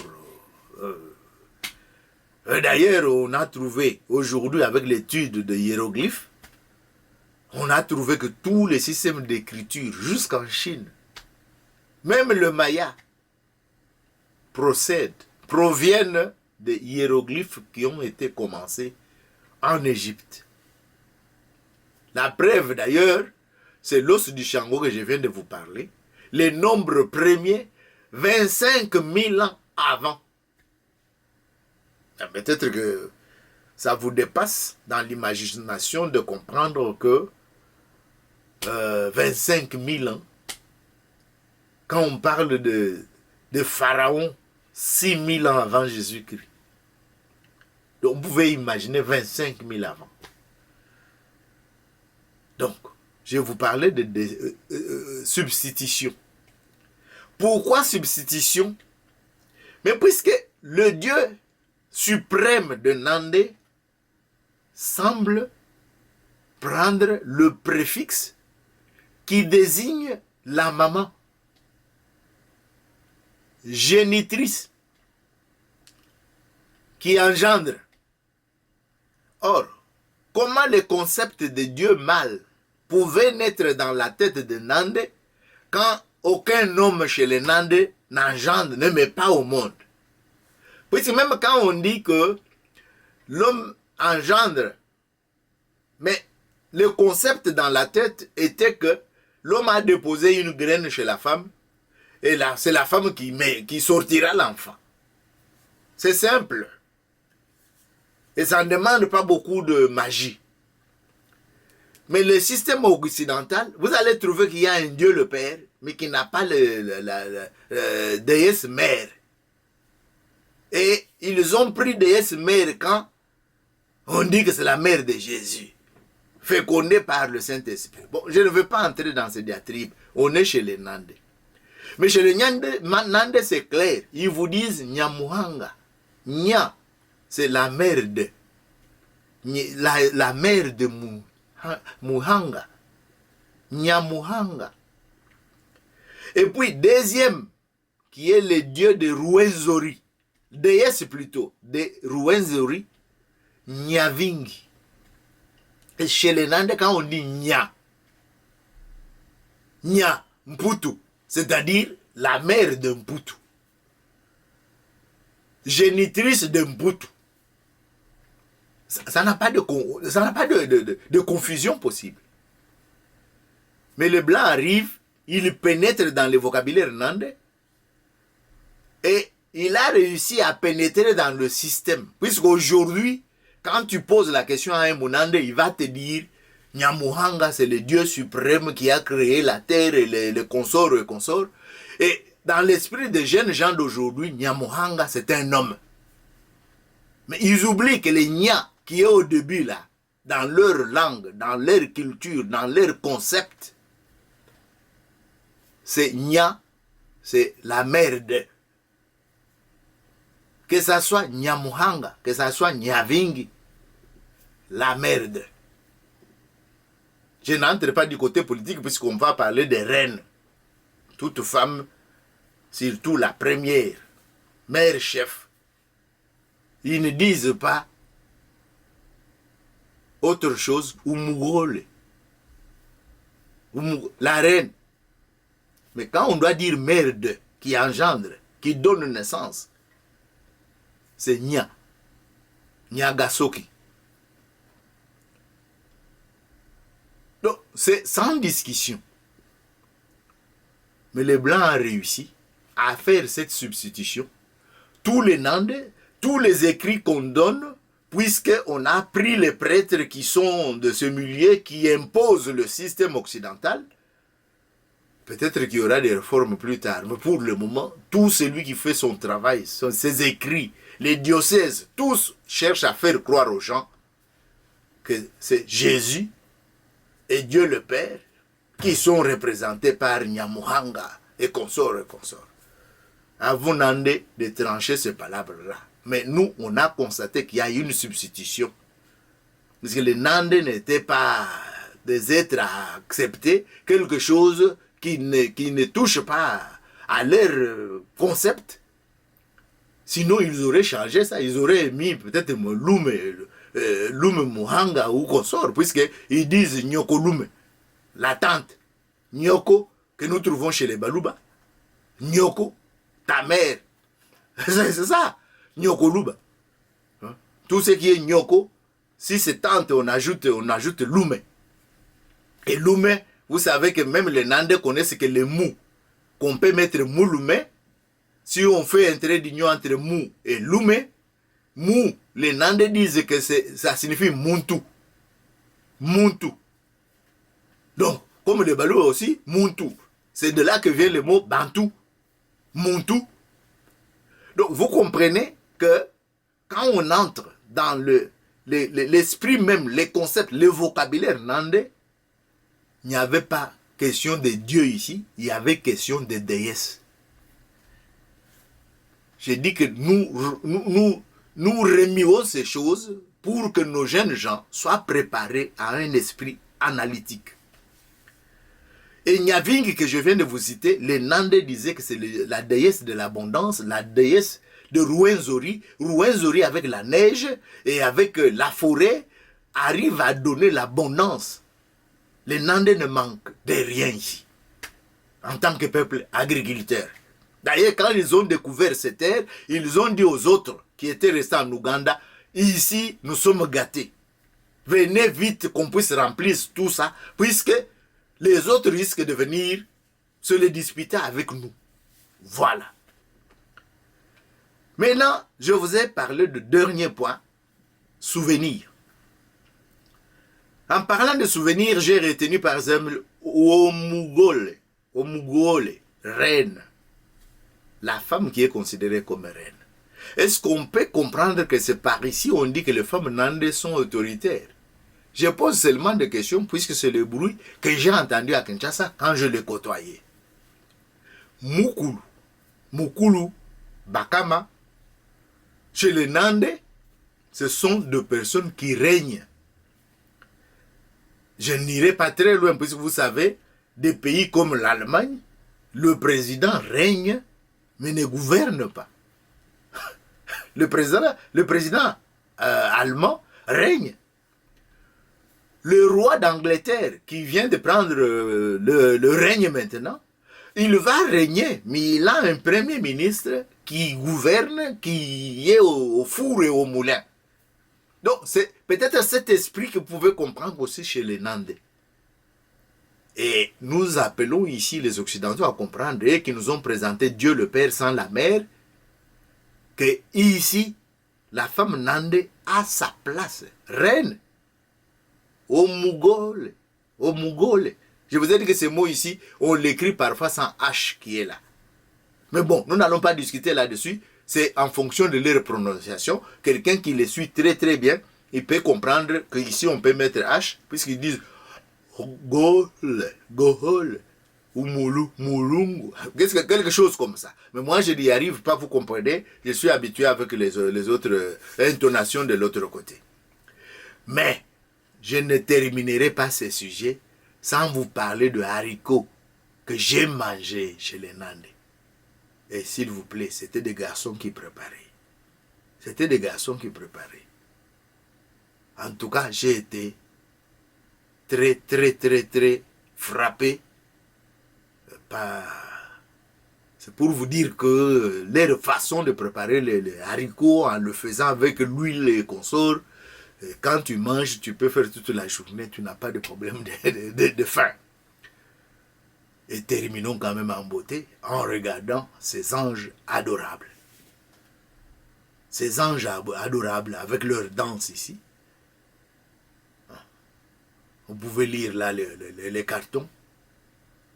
D'ailleurs, on a trouvé, aujourd'hui, avec l'étude des hiéroglyphes, on a trouvé que tous les systèmes d'écriture, jusqu'en Chine, même le maya, proviennent des hiéroglyphes qui ont été commencés en Égypte. La preuve d'ailleurs, c'est l'os du Shango que je viens de vous parler. Les nombres premiers, 25 000 ans avant. Peut-être que ça vous dépasse dans l'imagination de comprendre que 25 000 ans, quand on parle de Pharaon, 6 000 ans avant Jésus-Christ. Donc, vous pouvez imaginer 25 000 avant. Donc, je vais vous parler de substitution. Pourquoi substitution? Mais puisque le Dieu suprême de Nandé semble prendre le préfixe qui désigne la maman, génitrice, qui engendre. Or, comment le concept de Dieu mâle pouvait naître dans la tête de Nandé quand aucun homme chez les Nandé n'engendre, ne met pas au monde? Puisque même quand on dit que l'homme engendre, mais le concept dans la tête était que l'homme a déposé une graine chez la femme, et là, c'est la femme qui sortira l'enfant. C'est simple. Et ça ne demande pas beaucoup de magie. Mais le système occidental, vous allez trouver qu'il y a un Dieu le Père, mais qui n'a pas la déesse mère. Et ils ont pris déesse mère quand on dit que c'est la mère de Jésus, fécondée par le Saint-Esprit. Bon, je ne veux pas entrer dans ces diatribes. On est chez les Nandé. Mais chez les Nandé, c'est clair. Ils vous disent Nyamuhanga. Nya, c'est la mère de. La mère de Muhanga. Nyamuhanga. Et puis, deuxième, qui est le dieu de Ruwenzori. Déesse plutôt, de Ruwenzori, Nyavingi. Et chez les Nandé, quand on dit Nya, Nya Mputu, c'est-à-dire la mère de Mputu, génitrice de Mputu. Ça n'a pas de confusion possible. Mais le blanc arrive, il pénètre dans le vocabulaire nandé et il a réussi à pénétrer dans le système. Puisqu'aujourd'hui, quand tu poses la question à un Mounandé, il va te dire Nyamuhanga, c'est le Dieu suprême qui a créé la terre et les consorts et consorts. Et dans l'esprit des jeunes gens d'aujourd'hui, Nyamuhanga, c'est un homme. Mais ils oublient que les Nya qui est au début là, dans leur langue, dans leur culture, dans leur concept, c'est Nya, c'est la mère de. Que ça soit Nyamuhanga, que ça soit Nyavingi, la mère de. Je n'entre pas du côté politique puisqu'on va parler des reines. Toute femme, surtout la première, mère chef, ils ne disent pas autre chose, ou Mougole, la reine. Mais quand on doit dire mère de, qui engendre, qui donne naissance, c'est Nya, Nyagasoki. Donc, c'est sans discussion. Mais les Blancs ont réussi à faire cette substitution. Tous les Nandés, tous les écrits qu'on donne, puisqu'on a pris les prêtres qui sont de ce milieu, qui imposent le système occidental. Peut-être qu'il y aura des réformes plus tard, mais pour le moment, tout celui qui fait son travail, ses écrits, les diocèses, tous cherchent à faire croire aux gens que c'est Jésus et Dieu le Père, qui sont représentés par Nyamuhanga et consorts et consorts. Avons demandé de trancher ces palabres-là. Mais nous, on a constaté qu'il y a une substitution. Parce que les Nandés n'étaient pas des êtres à accepter quelque chose qui ne touche pas à leur concept. Sinon, ils auraient changé ça. Ils auraient mis peut-être Lume Muhanga ou consort, puisqu'ils disent Nyoko Lume, la tante. Nyoko, que nous trouvons chez les Baluba. Nyoko, ta mère. C'est ça, Nyoko Luba. Tout ce qui est Nyoko, si c'est tante, on ajoute Lume. Et Lume, vous savez que même les Nandais connaissent que les mou, qu'on peut mettre mou Lume. Si on fait un trait d'union entre mou et Lume, mou, les Nandais disent que ça signifie Muntu. Muntu. Donc, comme les Balou aussi, Muntu. C'est de là que vient le mot Bantu. Muntu. Donc, vous comprenez que quand on entre dans l'esprit même, les concepts, le vocabulaire nandais, il n'y avait pas question de Dieu ici, il y avait question de déesse. J'ai dit que nous remuons ces choses pour que nos jeunes gens soient préparés à un esprit analytique. Et Nyaving, que je viens de vous citer, les Nandais disaient que c'est la déesse de l'abondance, la déesse de Ruwenzori. Ruwenzori, avec la neige et avec la forêt, arrive à donner l'abondance. Les Nandais ne manquent de rien ici, en tant que peuple agriculteur. D'ailleurs, quand ils ont découvert cette terre, ils ont dit aux autres qui étaient restés en Ouganda, ici, nous sommes gâtés. Venez vite qu'on puisse remplir tout ça, puisque les autres risquent de venir se les disputer avec nous. Voilà. Maintenant, je vous ai parlé de dernier point, souvenir. En parlant de souvenirs, j'ai retenu par exemple Omugole, reine. La femme qui est considérée comme reine. Est-ce qu'on peut comprendre que c'est par ici on dit que les femmes nandées sont autoritaires? Je pose seulement des questions puisque c'est le bruit que j'ai entendu à Kinshasa quand je l'ai côtoyé. Mukulu, Bakama, chez les Nandais, ce sont deux personnes qui règnent. Je n'irai pas très loin puisque vous savez, des pays comme l'Allemagne, le président règne mais ne gouverne pas. Le président allemand règne. Le roi d'Angleterre qui vient de prendre le règne maintenant, il va régner, mais il a un premier ministre qui gouverne, qui est au four et au moulin. Donc c'est peut-être cet esprit que vous pouvez comprendre aussi chez les Nandais. Et nous appelons ici les Occidentaux à comprendre et qui nous ont présenté Dieu le Père sans la mère, que ici, la femme Nandé a sa place, reine, au Mougole. Je vous ai dit que ce mot ici, on l'écrit parfois sans H qui est là. Mais bon, nous n'allons pas discuter là-dessus, c'est en fonction de leur prononciation. Quelqu'un qui les suit très très bien, il peut comprendre qu'ici on peut mettre H, puisqu'ils disent Gohol, ou Mulungu, quelque chose comme ça. Mais moi, je n'y arrive pas, vous comprenez, je suis habitué avec les autres intonations de l'autre côté. Mais, je ne terminerai pas ce sujet sans vous parler de haricots que j'ai mangés chez les Nandais. Et s'il vous plaît, c'était des garçons qui préparaient. En tout cas, j'ai été très frappé par... C'est pour vous dire que leur façon de préparer les haricots en le faisant avec l'huile et consorts, quand tu manges, tu peux faire toute la journée, tu n'as pas de problème de faim. Et terminons quand même en beauté en regardant ces anges adorables. Ces anges adorables avec leur danse ici. Vous pouvez lire là les cartons.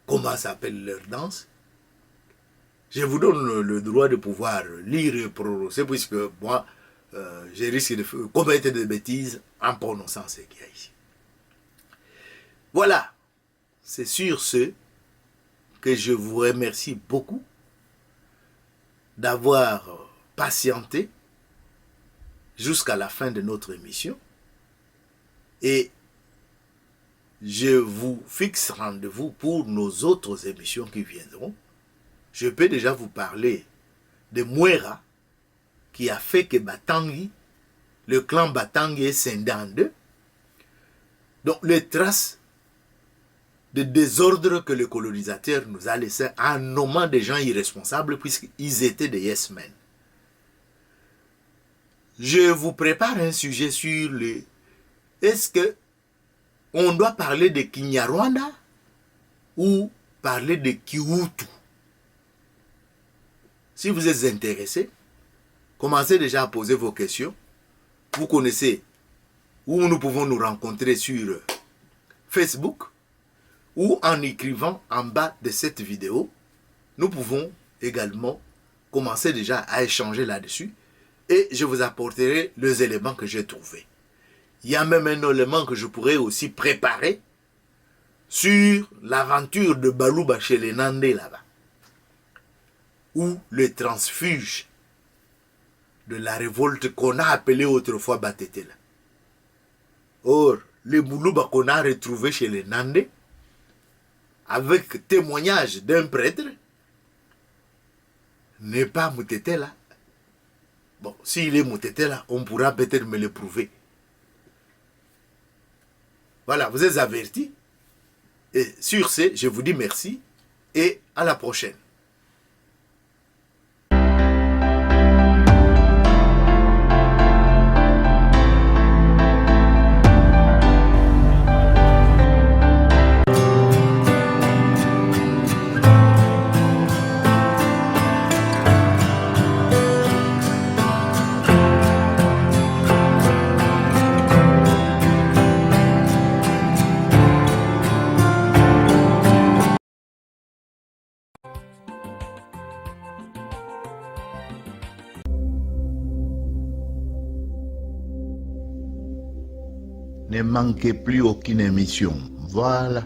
Comment s'appelle leur danse. Je vous donne le droit de pouvoir lire et prononcer puisque moi, je risque de commettre des bêtises en prononçant ce qu'il y a ici. Voilà, c'est sur ce que je vous remercie beaucoup d'avoir patienté jusqu'à la fin de notre émission. Et je vous fixe rendez-vous pour nos autres émissions qui viendront. Je peux déjà vous parler de Mwera, qui a fait que Batangi, le clan Batangi est scindé en deux. Donc les traces de désordre que le colonisateur nous a laissé en nommant des gens irresponsables puisqu'ils étaient des yes men. Je vous prépare un sujet sur le... Est-ce que on doit parler de Kinyarwanda ou parler de Kihutu? Si vous êtes intéressé, commencez déjà à poser vos questions. Vous connaissez où nous pouvons nous rencontrer sur Facebook ou en écrivant en bas de cette vidéo. Nous pouvons également commencer déjà à échanger là-dessus et je vous apporterai les éléments que j'ai trouvés. Il y a même un élément que je pourrais aussi préparer sur l'aventure de Balouba chez les Nandé là-bas, ou le transfuge de la révolte qu'on a appelée autrefois Batetela. Or, les Boulouba qu'on a retrouvés chez les Nandé, avec témoignage d'un prêtre, n'est pas Moutetela. Bon, s'il est Moutetela, on pourra peut-être me le prouver. Voilà, vous êtes avertis. Et sur ce, je vous dis merci et à la prochaine. Ne manquez plus aucune émission. Voilà.